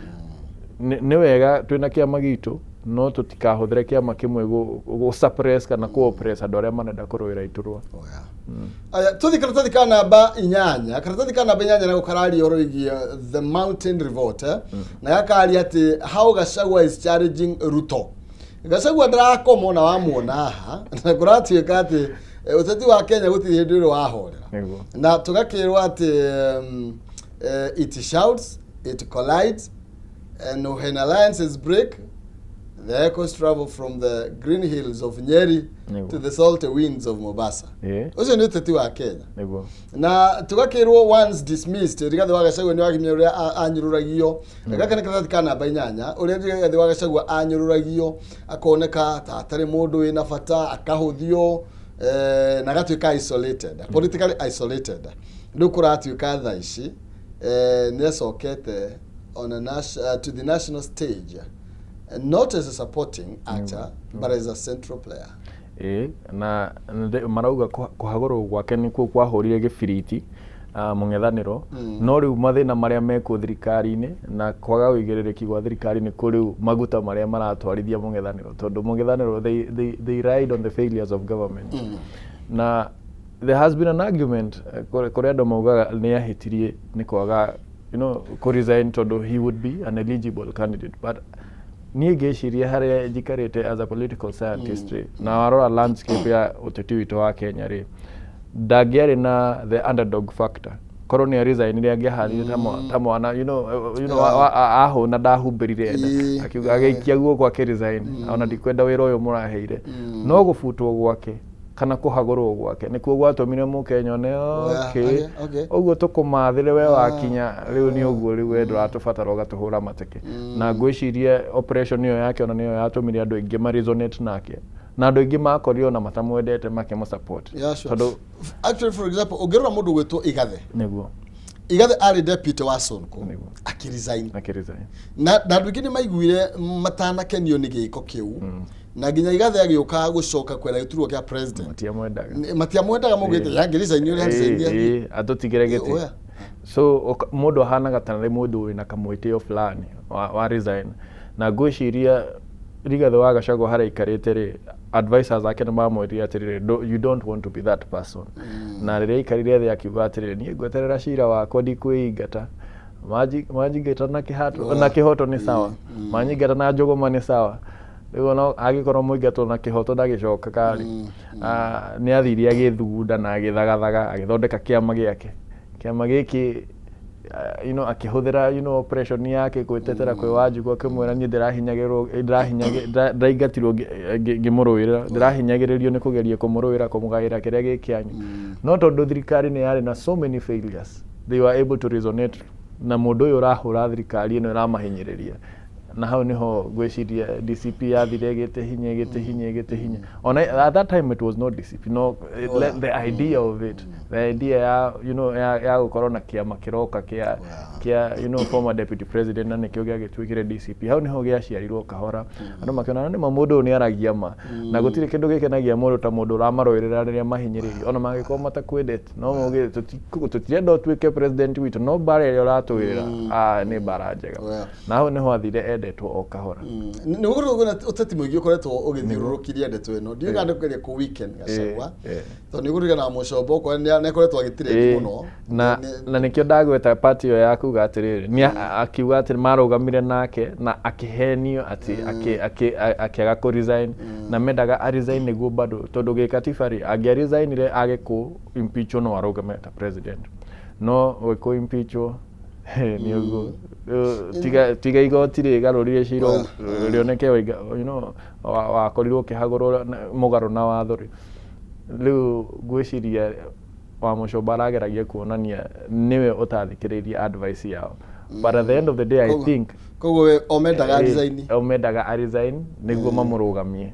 ni wega twina kiama gitu no tutikahuthire kiama kimwe go suppress kana ko oppress andu aria manenda kurwira iturwa. Aya tuthi karatathi ka namba 8 karatathi ka namba 8 na karari oroigie the mountain revolt na yakari ati how Gachagua is challenging Ruto. Gachagua ndarakomo na wamuona haha na kuratuika ati uteti wa Kenya gutiri hindu iro wahorera na tugakirwa ati it shouts, it collides, and when alliances break the echoes travel from the green hills of Nyeri to the salty winds of Mombasa. Ucio ni uteti wa Kenya. Na tugakirwo once dismissed Rigathi wa Gachagua ni wakimya uria anyururagio gaka ni karathi kana bainyanya uria Rigathi wa Gachagua anyururagio akoneka ta atari mundu wina bata akahuthio na gatuika isolated, politically isolated. Ndu kuratuika tha ici ni acokete on a to the national stage, not as a supporting actor but as a central player. Na marauga kuhagoro gwake nikuo kwahurire gibiriti mungethaniro no riu mathina maria meko thirikari-ini na kwaga uigiririki gwa thirikari-ini kuri maguta maria maratwarithia mungethaniro tondu mungethaniro they ride on the failures of government. Na there has been an argument kuri andu maugaga ni ahitirie ni kwaga ko resign tondu he would be an eligible candidate, but niä ngäciria harä njikarite as a political scientist na warora landscape ya uteti witå wa Kenya ri ndangĩarĩ na the underdog factor korwo nĩ resign ria angĩaharire ta mwana ahå na ndahumbĩrire nda akiuga agĩikia guoko akĩresign ona ndikwenda wĩra ũyũ mũraheire no gũbutwo gwake kana kuhagurwo gwake nikuo gwatumire Mukenya one uguo tukumathire we wakinya riu ni uguo riu we nduratubatara ugatuhura mateke na ngwicirie operation iyo yake ona niyo yatumire andu aingi ma resonate nake na andu aingi makorio na matamwendete makemo support tondu actually for example ugirora mundu gwitwo niguo Igathe ari deputy wa Sonko akiresign na andu aingi ni maiguire matanakenio ni giiko kiu na nginya Igathe agioka gucoka kwera giturwo kia president matiamwendaga mugite yangiriza ni uri hanze atutigire giti so mundu ahanaga tanari mundu wina kamwitio fulani wa resign na ngwiciria Rigathi wa Gachagua hara ikarite ri advisors ake ni mamwĩrire atiriri you don't want to be that person na riria ikarire thi akiuga atiriri nie ngweterera cira wakwa ndikwĩingata manjingata na kihoto ni sawa manjingata na njuguma ni sawa riu no agikorwo muingatwo na kihoto ndagicoka kari ni athiria agithugunda na agithagathaga agithondeka kiama giake kiama giki akihuthira operation yake gwitetera kwi Wanjigu akimwira ni ndirahinyagirirwo ngimurwira ndirahinyagiririo ni kugeria kumurwira kumugaira kiria gikianyu no tondu thirikari ni yari na so many failures they were able to resonate na mundu uyu urahura thirikari ino iramahinyiriria na hau niho gwiciria DCP yathire gite hinya ona at that time it was not DCP the idea of it the idea ya gukorwo na kiama kiroka kia former deputy president na nikio gagitwikire DCP hau niho giaciarirwo kahora andu makiona ni mundu ni aragia ma na gutire kindu gikenagia mundu ta mundu uramarwirira riria mahinyiririo ona magikorwo matakwendete no mugi tutirenda utwike president witu no bara iria uratwirira ni bara njega na hau niho athire endetwo o kahora ni gũkorwo uteti mũingĩ ũkoretwo ũgĩthiũrũrũkĩria ndeto ĩno ndiuga ndĩkũgeria ku weekend Gachagua tondũ nĩ gũkũrigana na mũcombo ũkorwo nĩ akoretwo agĩtirĩki mũno na nĩkĩo ndagweta party ĩyo ya kuga atĩrĩrĩ nĩ akiuga atĩ marũgamire nake na akĩhenio atĩ akĩaga kũ resign na mendaga a resign nĩguo bado tondũ gĩkatiba-rĩ angĩa resignire age kũ impeachwo no arũgame ta president no gũkũ impeachwo ni uguo tiga igoti rigarurire ciro rioneke wakorirwo kihagurwo mugaru na watho riu gwiciria wa mucomba arageragia kuonania niwe utathikiriria advice yao but at the end of the day I think koguo we omendaga resign omendaga a resign niguo mamurugamie.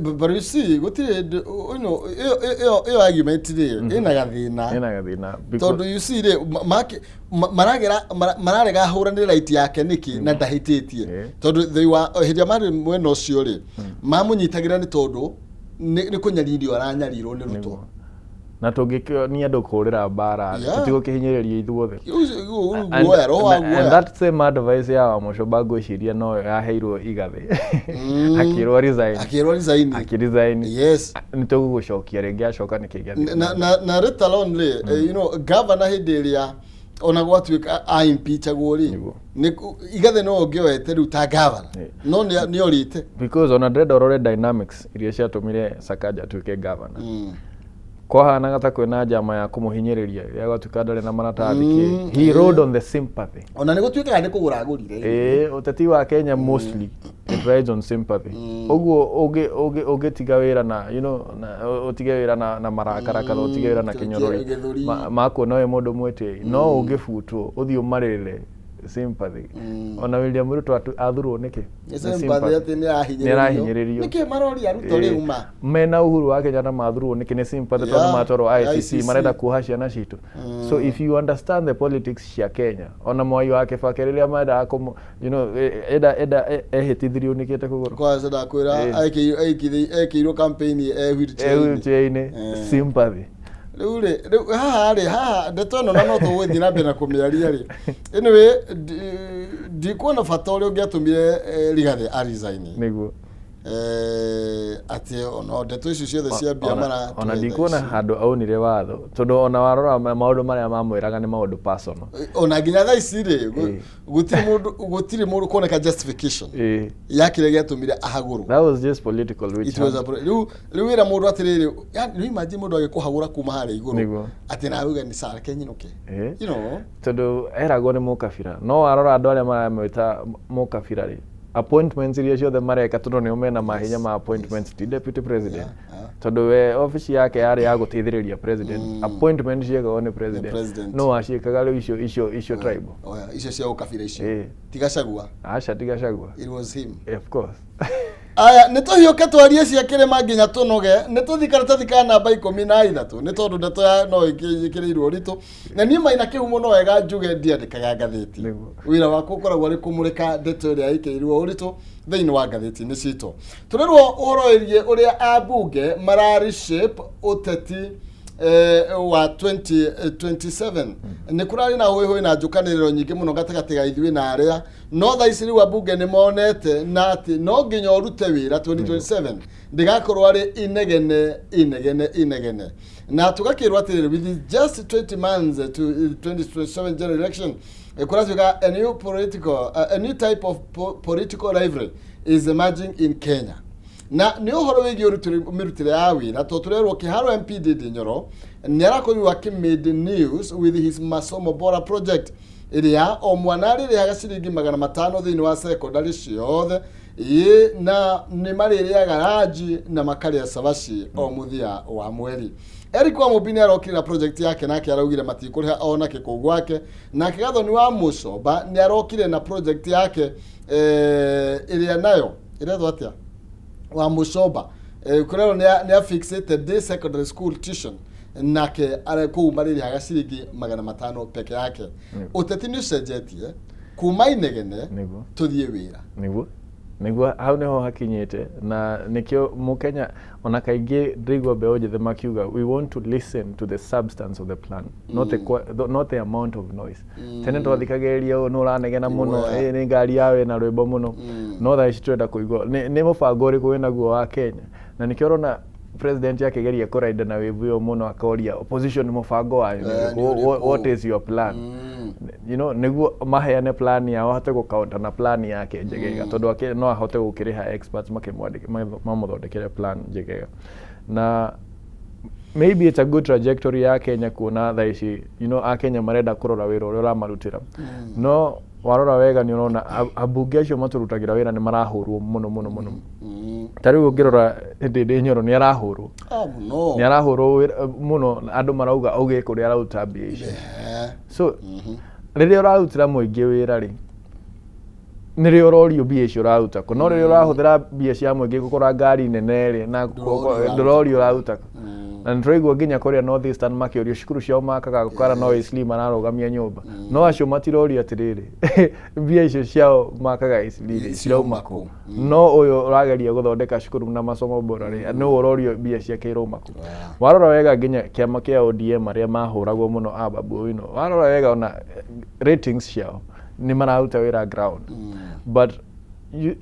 But you see gutire iyo argument ina gathina tondu you see mararega hurani right yake niki na ndahititie tondu they were hidia mari mwena ucio ri mamunyitagira ni tondu ni kunyaririo aranyarirwo ni Ruto na tungikio ni andu kurira mbara tutigukihinyiriria ithuothe and that same advice ya Wamuchomba ngwiciria no yaheirwo igathi akirwo resign yes ni tugucokia ringi acoka nikigathi na let alone you know governor hindiria ona gwatuika a impeachagwo ri ni igathi no ngioete riu ta governor no ni orite because on a dread or dynamics iria ciatumire Sakaja tuike governor kwahanaga ta kwina njama ya kumuhinyiriria ya gwatuika ndari na maratathi he rode on the sympathy ona niguo tuikaga ni kuguragurire uteti wa Kenya mostly it rides on sympathy oguo ugitiga wira na you know utige wira na marakara kana utige wira na kinyorori mako noe mundu mwete no ugifutwo uthii umarire sympathy ona William Ruto athurwo niki sympathy ati ni ahinyiririo niki marori aruto riuma mena Uhuru wa Kenya na mathurwo niki ni sympathy tondu matoro ICC marenda kuhashia na citu so if you understand the politics cia Kenya ona Mwai wa Kibaki riria marenda you know ehitithirio nikite kuguru kwa sada kwira aikirwo campaign wheelchair sympathy riu haha ndeto no tugwithi na mbere na kumiaria ri anyway ndikuona bata uria ungiatumire Rigathi a resign niguo ati ono ndeto icio ciothe cia bia mara ona ndikuona handu aunire watho tondu ona warora maundu maria mamwiraga ni maundu personal ona nginya thaa ici ri gutiri mundu kuoneka justification ya kire giatumire ahaguru that was just political which riu wira mundu atiriri yani imagine mundu agikuhagura kuma hari iguru ati na uga ni sara kenyinuke you know tondu eragwo ni mukabira no warora andu aria maramwita mukabira ri appointments iria ciothe mareka tondu ni umena mahinya ma appointments ti deputy president tondu we office yake yari ya gutithiriria president appointment ciega ni president no ashikaga riu icio tribal icio cia ukabira icio tigacagua tigacagua it was him of course aya nituhioke twarie cia kirema nginya tunoge nituthikara namba 13 ni tondu ndeto ya no ikirirwo ritu na ni maina kihumo no wega njuge ndiandikaga ngatheti wira wako ukoragwo ari kumurika ndeto iria ikirirwo uritu thiini wa ngatheti ni cito turerwo uhoro irie uria abunge marari shape uteti wa 2027 ni kurari na hoiho na njukaniriro nyingi muno gatagati ga ithui na aria no tha ici riu abunge ni monete na ati no nginya urute wira 2027 ndigakorwo ari inegene na tugakirwa ati with just 20 months to 2027 general election kuratuka a new type of political rivalry is emerging in Kenya na ni uhoro wigi mirutire ya wira to turerwo kiharo MP Ndindi Nyoro ni arakorwo akimade news with his Masomo Bora project iria o mwana riri haga ciringi 500 thiini wa secondary ciothe na ni maririaga garaji na makaria sabaci o muthia wa mweri Eric wa Mubini arokira project yake nake araugire matikuriha ona kikugu gwake na Gathoni wa Muchomba ni arokire na project yake iria nayo iretho atia wa Muchomba kurero ni affixed day secondary school tuition nake arekumariri haga ciringi 500 peke yake uteti ni ucenjetie kuma inegene tuthie wira niguo hau niho hakinyite na nikio Mukenya ona kaingi ndigwa mbeo njithe makiuga we want to listen to the substance of the plan not the amount of noise tene twathikageria no uranegena muno ni ngari yawe na rwimbo muno no tha ici twenda kuigwa ni mubango uri kuwina guo wa Kenya na nikio rona president yake geria kuraida na wivu yo muno akoria opposition mubango wa what is your plan you know niguo maheane plan ya ahote gukaunta na plan yake njegega tondu ake no ahote gukiriha experts makimwandike mamuthondekere plan njegega na maybe it's a good trajectory ya Kenya kuona tha ici you know a Kenya marenda kurora wira uria ramarutira no warora wega ni urona abunge acio maturutagira wira ni marahurwo muno tariu ungirora Ndindi Nyoro ni arahurwo no ni arahurwo muno andu marauga auge kuri araruta mbia icio so riria urarutira muingi wira ri nä rorio mbia icio raruta kå no rä ũrahũthĩra mbia cia mũingĩ gũkora ngari nene rĩ na ndũrorio raruta na nĩ tũraigua nginya kũrĩa North Eastern makĩũrio cukuru ciao makaga gũkara no Eastleigh mararũgamia nyũmba no acio matirorio atĩrĩrĩ mbia icio ciao makaga Eastleigh cirauma kũ no ũyũ ũrageria gũthondeka cukuru na masomo bora rĩ nĩ ũrorio mbia ciake irauma kũ warora wega nginya kĩama kĩa ODM arĩa mahũragwo mũno a Babu Owino warora wega ona ratings ciao ni mararuta wĩra ground but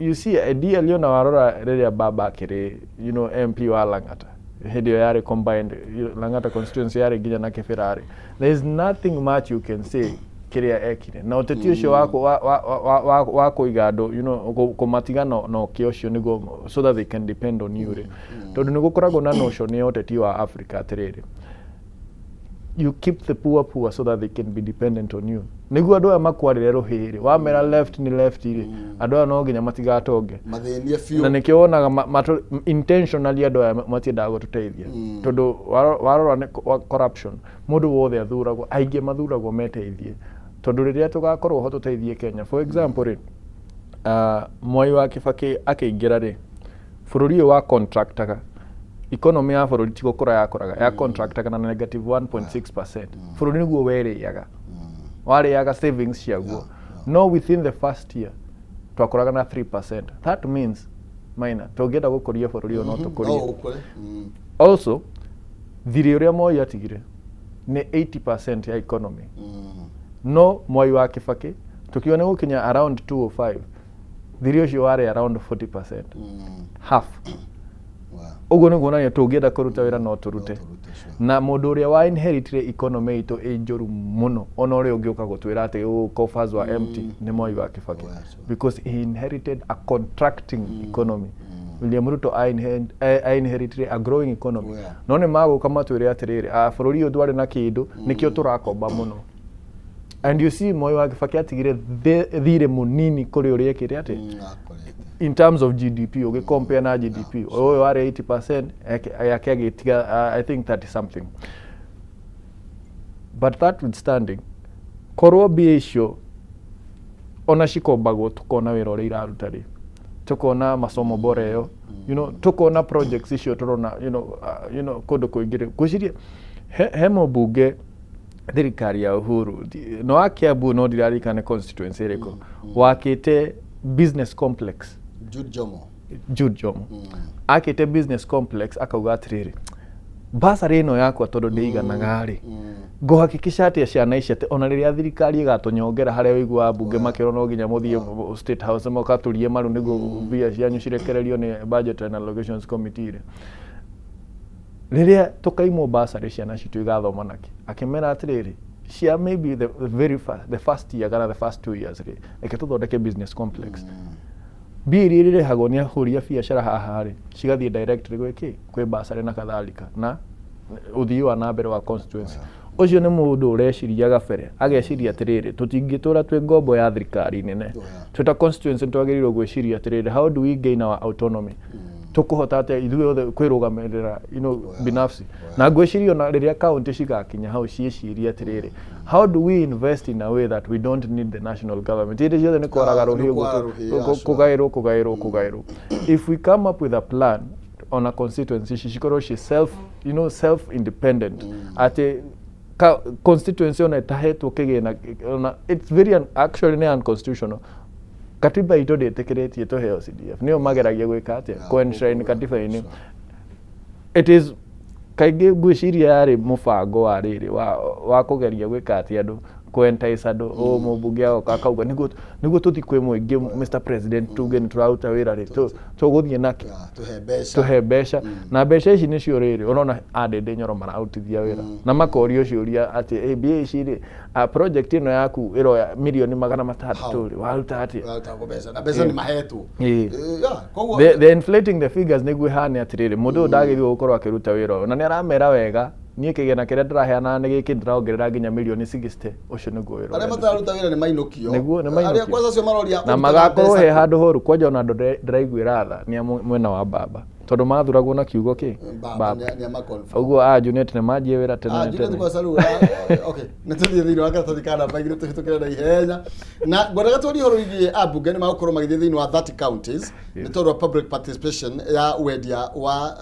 you see ideally ona warora rĩrĩa baba akĩrĩ MP wa Lang'ata hĩndĩ ĩyo yarĩ combined Lang'ata constituency yarĩ nginya na Kĩbĩrarĩ there is nothing much you can say kĩrĩa ekire na ũteti ũcio wa kũiga andũ kũmatiga na ũkĩa ũcio nĩguo so that they can depend on you tondũ nĩ gũkoragwo na notion ya ũteti wa Africa atĩrĩrĩ you keep the poor so that they can be dependent on you niguo andũ aya makwarĩre rũhĩrĩ wamera left ni left rĩ andũ aya no nginya matigatonge mathĩnie biũ na nĩkĩo wonaga intentionally andũ aya matiendaga gũtũteithia tondũ warora corruption mũndũ wothe athuragwo aingĩ mathuragwo meteithie tondũ rĩrĩa tũgakorwo ho tũteithie Kenya for example rĩ Mwai wa Kibaki akĩingĩra rĩ bũrũri ũyũ wa contractaga economy ya bũrũri ti gũkũra yakoraga ya contractaga na -1.6% bũrũri nĩguo warĩaga savings ciaguo no within the first year twakoraga na 3% that means maina tũngĩenda gũkũria bũrũri ũyũ no tũkũrie also thirĩ ũrĩa Moi atigire nĩ 80% ya economy no Mwai wa Kibaki tukiwa nĩ gũkinya around 205 thirĩ ũcio warĩ around 40% half ũguo nĩguo onania tũngĩenda kũruta wĩra no tũrute na mũndũ ũrĩa wa inheritire economy itũ ĩ njũru mũno ona ũrĩa ũngĩũka gũtwĩra atĩ coffers were empty nĩ Mwai wa Kibaki because he inherited a contracting economy William Ruto I inherited a growing economy no nĩ magũka matwĩre atĩrĩrĩ bũrũri ũyũ ndwarĩ na kĩndũ nĩkĩo tũrakomba mũno and you see Mwai wa Kibaki atigire thirĩ mũnini kũrĩ ũrĩa ekĩte atĩ in terms of GDP compare na GDP ũyũ warĩ 80% yake agĩtiga I think 30 something but that withstanding korwo mbia icio ona cikombagwo tukona wĩra ũrĩa iraruta rĩ tukona masomo bora ĩyo tukona projects icio turona kũndũ kũingĩ gwĩciria he mũmbunge thirikari ya Uhuru no Kiambu no ndirarikana constituency ĩrĩkũ wakĩte business complex Jude Jomo akĩte business complex akauga atĩrĩrĩ basarĩ ĩno yakwa tondũ ndĩiganaga rĩ ngũhakikisha atĩ ciana ici atĩ ona rĩrĩa thirikari ĩgatũnyongera harĩa ũiguaga mbunge makĩrwo no nginya mũthiĩ State House mũkatũrie maru nĩguo mbia cianyu cirekererio nĩ Budget and Allocations Committee rĩrĩa tũkaimwo basarĩ ciana citũ igathoma naki akĩmera atĩrĩrĩ cia maybe the first year kana the first 2 years rĩ reke tũthondeke business complex mbia iria irĩrĩhagwo nĩ ahũri a biacara haha rĩ cigathiĩ directly kwĩ basarĩ na kadhalika na ũthii wa na mbere wa constituency ũcio nĩ mũndũ ũreciria gabere ageciria atĩrĩrĩ tũtingĩtũra twĩ ngombo ya thirikari nene twĩta constituency twagĩrĩirwo gwĩciria atĩrĩrĩ how do we gain our autonomy tukuhota atĩ ithuĩ othe kwĩrũgamĩrĩra binafsi na ngwĩciria ona rĩrĩa county cigakinya hau ciĩcirie atĩrĩrĩ how do we invest in a way that we don't need the national government hĩndĩ ciothe nĩ kwaraga rũhĩũ kũgaĩrwo if we come up with a plan on a constituency cikorwo ci self independent atĩ constituency ona ĩtahetwo kĩgĩna ona it's very actually not unconstitutional katiba itũ ndĩtĩkĩrĩtie tũheo CDF nĩo mageragia gwĩka atĩa kũ-enshrine katiba-inĩ it is kaingĩ ngwĩciria yarĩ mũbango wa rĩrĩ wa kũgeria gwĩka atĩ andũ kũ-entice andũ mũmbunge agoka akauga nĩguo tũthi kwĩ mũingĩ Mr President tuge nĩ tũraruta wĩra rĩ tũgũthiĩ nake tũhe mbeca na mbeca ici nĩcio rĩrĩ ũrona Ndĩndĩ Nyoro mararutithia wĩra na makorio ciũria atĩ mbia ici rĩ project ĩno yaku ĩroya mirioni 600 rĩ waruta atĩa mbeca nĩ mahetwo the inflating the figures nĩguo hane atĩrĩrĩ mũndũ ndagĩrĩirwo gũkorwo akĩruta wĩra ũyũ na nĩ aramera wega niĩ kĩgĩna kĩrĩa ndĩraheana nĩ gĩkĩ ndĩraongerera nginya mirioni 60 ũcio nĩguo wĩra arĩa matararuta wĩra nĩ mainũkio arĩa kwanza acio maroria na magakorwo he handũ horu kwanja ona andũ ndĩraiguĩra tha nĩ mwena wa baba tondu mathuragwo na kiugo ki baba ni amakonfirm uguo Junet ne majie wira tene Junet kwa salu okay netuthie thiini wa karatathi kana baigire tuhitukire na ihenya na ngwendaga twari horo igie abunge ni magukorwo magithie thiini wa 30 counties ni tondu public participation ya wendia wa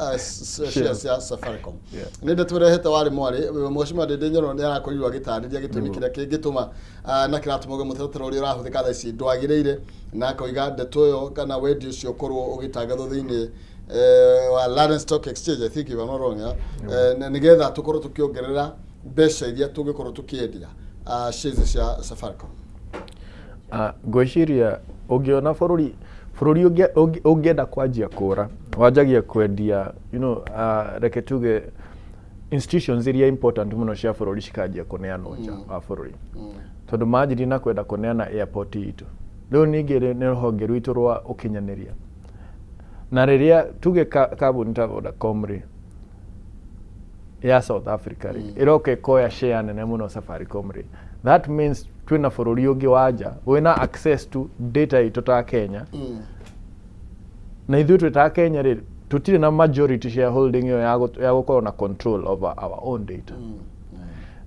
shares ya Safaricom ni ndatwirehete wari mwari mheshimiwa Ndindi Nyoro ni arakorirwo agitariria gitumi kiria kingituma na kiratuma mutaratara uria urahuthika thaa ici ndwagiriire na koiga ndeto yo kana wendia ucio korwo ugitangathwo thiini wa London Stock Exchange, I think if I'm not wrong, nigetha tukorwo tukiongerera mbeca iria tungikorwo tukiendia shares cia Safaricom. Ngwiciria ungiona bururi ungienda kwanjia kura wanjagia kwendia reke tuge institutions iria important muno cia bururi cikanjia kuneanwo nja wa bururi tondu majiri na kwenda kuneana airport itu riu ningi ni ruhonge rwitu rwa ukinyaniria na riria tuge kambuni ta Vodacom ya South Africa iroke koya share nene muno Safaricom that means twina bururi ungi wanja wina access to data ito ta Kenya na ithuĩ twĩ ta Kenya tutire na majority shareholding yo ya gukorwo na control over our own data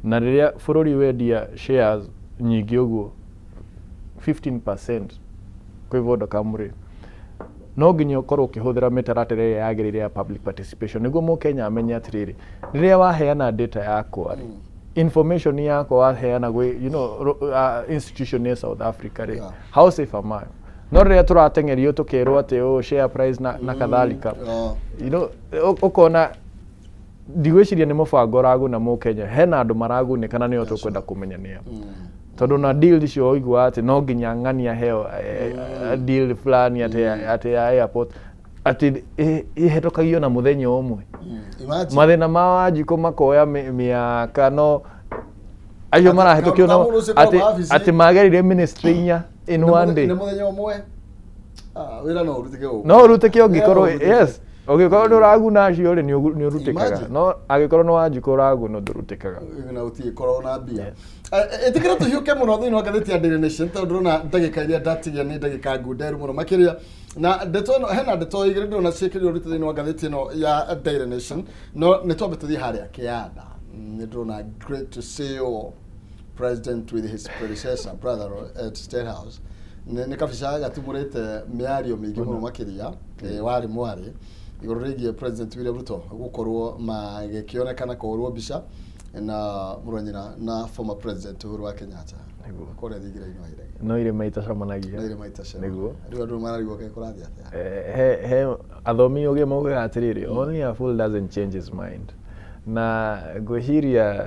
na riria bururi wendia shares nyingi uguo 15% kwĩ Vodacom no nginya ukorwo ukihuthira mitaratara ya yagirire ya public participation niguo mu Kenya amenya atiriri riria waheana data yakwa information yakwa waheana gwe institution ya South Africa how safe am I no riria turatengerio tukirwo ati share price na kadhalika ukona ndigwiciria ni mubango ragu na mu Kenya hena andu maragu ni kana nio tukwenda kumenya nia tondu na deal icio igwa ati no nginya ng'ania heo deal fulani ati ya airport ati ihetokagio na muthenya umwe mathina ma Wanjiku makoya miaka no ayo marahetokio na ati magerire ministry inya in one day ni muthenya umwe wira no urutike ungikorwo yes ugikorwo nduraguna acio ni urutikaga no agikorwo no Wanjiku uragu no ndurutikaga na utikorwo na mbia etikira tuhiuke muno thiini wa gatheti ya Daily Nation tondu na ndagika iria ndatigia ni ndagika ngunderu muno makiria na ndeto no hena ndeto igire ndona ciikirirwo thiini wa gatheti no ya Daily Nation no ni twambe tuthie haria kianda ni ndona great to see you president with his predecessor brother at State House ni kabisa gatumurite miario mingi muno makiria wari mwari iguru rigie president William Ruto gukorwo magikionekana kuhurwo mbica na muranyina na former president Uhuru wa Kenyatta kore thigira ino ire no ire maita camanagia niguo riu andu mararigwo ke kurathia he athomi uge mauga atiriri only a fool doesn't change his mind na ngwiciria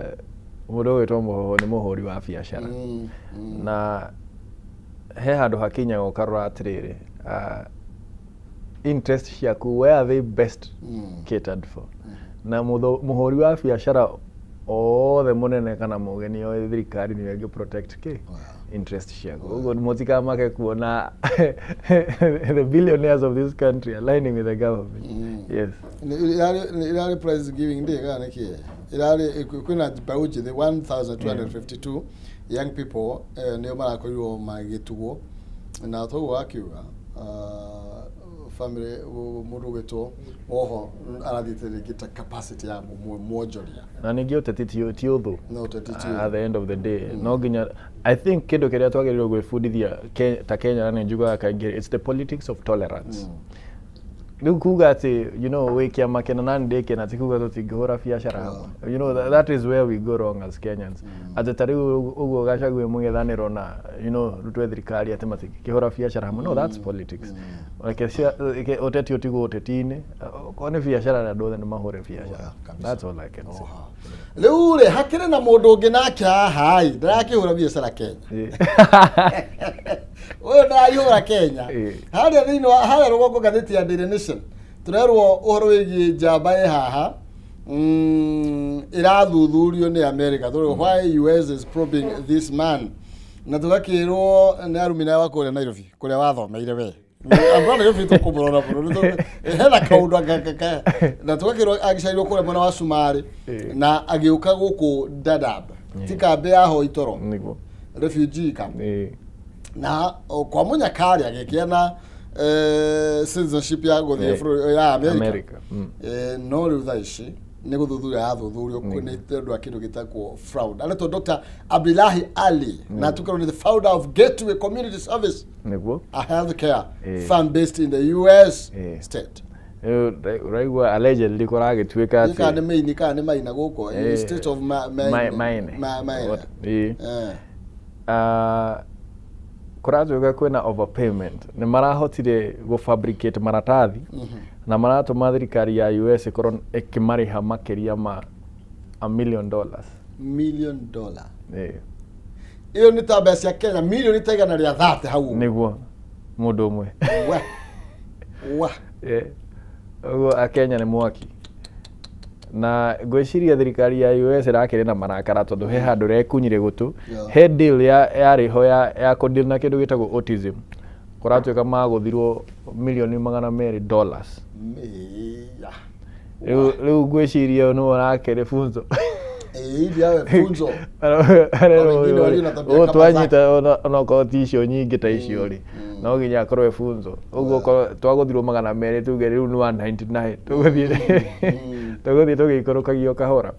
mundu witwo muhoho ni muhuri wa biacara na he handu hakinya gukarora atiriri interest ciaku where are they best catered for na muhuri wa biacara othe munene kana mugeni o thirikari ni wengi protect interest ciaku ugo mutika make kuona the billionaires of this country aligning with the government yes ilali prize giving day kana ki ilali kuna bauji the 1252 young people ni marakorirwo magitugo na togo akiuga family mundu wetwo oho arathite rigita capacity ya muonjoria na ningi uteti ti uthu no uteti at the end of the day no nginya I think kindo kiria twagerirwo gwifundithia ta Kenya na njuga kaingi it's the politics of tolerance riu kuga ati wikia makena na ndeke na tikuga tutingihura biacara that is where we go wrong as Kenyans ati tariu uguo gacagwe mungithaniro na rutwe thirikari ati matingihura biacara no that's politics like uteti utigo utetini kone biacara na ndothe ni mahure biacara that's all I can say riu ri hakire na mundu ungi nake hai ndarakihura biacara Kenya oyo ndayura Kenya haria thiini wa haria rugongo gatheti ya Daily Nation turerwo uhoro wigi njamba haha irathuthurio ni America why US is probing this man na tugakirwo ni arumina wa kule Nairobi kule wathomeire we ambona gifito kumurona buru hena kaundu ngakaka na tugakirwo agicairwo kule mwana wa Sumari na agiuka guku Dadaab tikambe yaho itoro niguo refugee camp na kwa munyakari agikiana citizenship ya guthie bũrũri ya America. no rĩu thaa ici nĩ gũthuthuria yathuthurio nĩ tondũ wa kĩndũ gĩtagwo fraud. Aretwo Dr. Abdullahi Ali na tukorwo ni the founder of Gateway Community Service, a healthcare firm based in the US state. Raigua allegedly koragĩtuĩka atĩ kana nĩ maina gũkũ state of Maine. Kũratuĩka kwĩna overpayment, nĩ marahotire gũfabricate maratathi na maratũma thirikari ya US ĩkorwo ĩkĩmarĩha makĩria ma $1 million. $1 million. Iyo nĩ ta mbeca cia Kenya milioni ta igana rĩa 30 hau. Nĩguo mũndũ ũmwe. Wa. Ũguo Akenya nĩ mwaki. Na ngwĩciria thirikari ya US ĩrakĩrĩ na marakara tondũ he handũ rekunyire gũtũ he deal yarĩho ya kũdeal na kĩndũ gĩtagwo autism kũratuĩka magũthirwo $200,000. Rĩu ngwĩciria nĩ ũrakĩrĩ funzo. Funzo. Twanyita onokorwo ti icio nyingĩ ta icio rĩ no nginya akorwo funzo. Ũguo twagũthirwo $200 tuge rĩu nĩ $199 tũgũthiĩ tũgĩikũrũkagio kahora.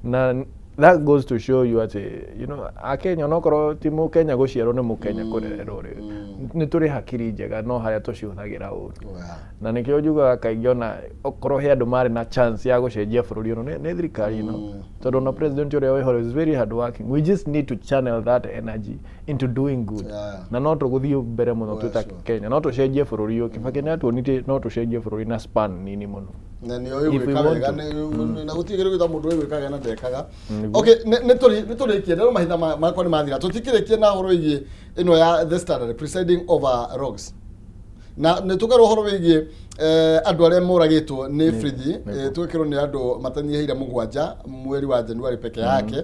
Na that goes to show you ati Akenya onokorwo ti Mũkenya gũciarwo nĩ Mũkenya kũrererwo rĩ nĩ tũrĩ hakiri njega no harĩa tũcihũthagĩra ũru. Na nĩkĩo njugaga kaingĩ ona okorwo he andũ marĩ na chance ya gũcenjia bũrũri ũno nĩ thirikari ĩno tondũ na president ũrĩa wĩho is very hard working. We just need to channel that energy into doing good. Na no tũgũthiĩ mbere mũno twĩta Kenya no tũcenjie bũrũri ũyũ. Kibaki nĩ atuonire no tũcenjie bũrũri na span nini mũno. Na nĩ ũyũ gwĩkaga na gũtigĩrĩra gwĩta mũndũ ũyũ gwĩkaga na ndekaga. Okay, nĩ tũrĩkie ndio mahitha makwa nĩ mathira tũtikĩrĩkie na ũhoro wĩgiĩ ĩno ya The Standard presiding over rogues. Na nĩ tũkarwo ũhoro wĩgiĩ andũ arĩa moragĩtwo nĩ Frithi twĩkĩrwo nĩ andũ matanyihiire 7 mweri wa Januari peke yake.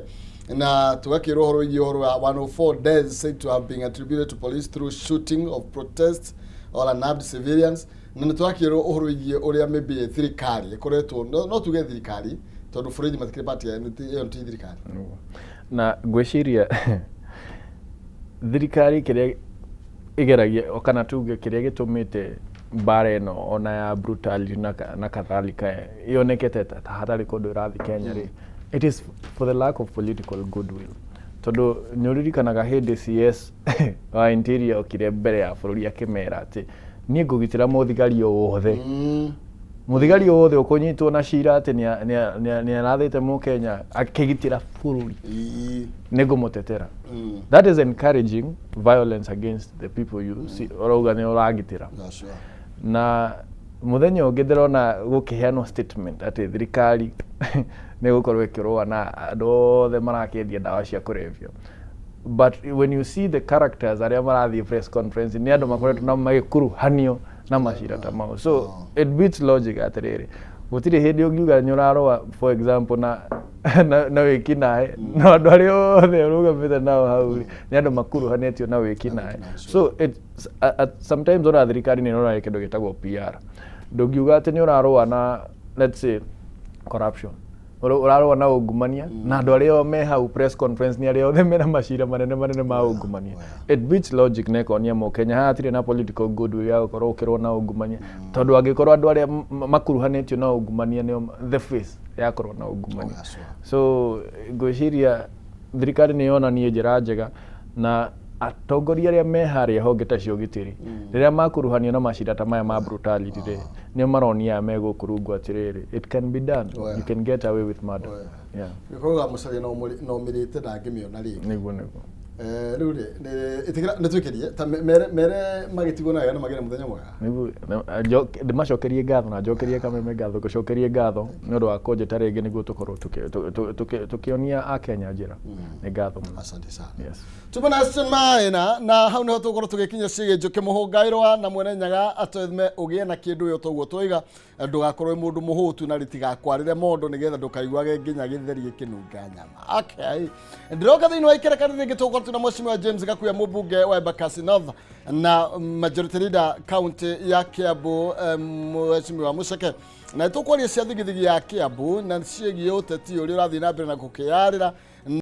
Na tugakĩrwo ũhoro wĩgiĩ ũhoro wa 104 deaths said to have been attributed to police through shooting of protests or unarmed civilians. Na nĩtwakĩrwo ũhoro wĩgiĩ ũrĩa maybe thirikari ĩkoretwo no tuge thirikari tondũ bũrũri matikĩrĩ party ĩyo ti thirikari. Na ngwĩciria thirikari kĩrĩa ĩgeragia kana tuge kĩrĩa gĩtũmĩte mbara ĩno ona ya brutality na kathalika yonekete ta hatarĩ kũndũ ĩrathi Kenya rĩ it is for the lack of political goodwill. Tondũ nĩũririkanaga hĩndĩ CS wa interior okire mbere ya bũrũri akĩmera atĩ niĩ ngũgitĩra mũthigari o wothe. Mũthigari o wothe ũkũnyitwo na cira atĩ nĩ arathĩte Mũkenya akĩgitĩra bũrũri nĩngũmũtetera. That is encouraging violence against the people you see orauga nĩ ũragitĩra. Na mũthenya ũngĩ ndĩrona gũkĩheanwo statement atĩ thirikari nĩ gũkorwo ĩkĩrũa na andũ othe marakĩendia ndawa cia kũrebia. But when you see the characters arĩa marathiĩ press conference nĩ andũ makoretwo na magĩkuruhanio na macira ta mau. So it beats logic atĩrĩrĩ gũtirĩ hĩndĩ ũngiuga nĩ ũraroa for example na wĩkinaĩ na andũ arĩa othe ũrũgamĩte nao hau nĩ andũ makuruhanĩtio na wĩkinaĩ. So sometimes ona thirikari nĩ ĩroraga kĩndũ gĩtagwo PR. Ndũngiuga atĩ nĩ ũraroa na let's say corruption ũraroa na ungumania na andũ arĩa me hau press conference nĩ arĩa othe mena macira manene ma ungumania. It beats logic na ĩkonia Mũkenya hatirĩ na political goodwill ya gũkorwo ũkĩrũa na ungumania tondũ angĩkorwo andũ arĩa makuruhanĩtio na ungumania nĩo the face ya kũrũa na ungumania. So ngwĩciria thirikari nĩ yonanie njĩra njega na atongoria arĩa me harĩa honge ta cio gitĩri rĩrĩa makuruhanio na macira ta maya ma brutality rĩ nĩ maronia megũkũrungwo atĩrĩrĩ it can be done. You can get away with murder. Gĩkoragwo mũcaria no mĩrĩte ndangĩmĩona rĩngĩ. Nĩguo rĩu rĩ nĩ twĩkĩrie ta mere magĩtigwo nayo na magere mũthenya mwega. Nĩguo ndĩmacokerie ngatho na njokerie Kameme ngatho gũcokerie ngatho nĩ ũndũ wa kũnjĩta rĩngĩ nĩguo tũkorwo tukĩonia Akenya njĩra. Nĩ ngatho mũno. Asante sana. Yes. Tupana Aston Maina na hau nĩho tũkorwo tũgĩkinya cigĩnjo kĩmũhũngaĩrwa na mwene nyaga atwethme ũgĩe na kĩndũ ũyũ toguo tũiga ndũgakorwo mũndũ mũhũtu na rĩtigakwarĩre mondo nĩgetha ndũkaiguage nginya gĩtheri gĩkĩnunga nyama. Okay. Ndiroka thĩinĩ wa ikereka rĩngĩ tũkorwo tuna Mheshimiwa James Gakuya mũmbunge wa Embakasi North na majority leader county ya Kiambu Mheshimiwa Mucheke na tũkwaria cia thigithigi ya Kiambu na ciĩgiĩ ũteti ũrĩa ũrathiĩ na mbere na gũkĩarĩra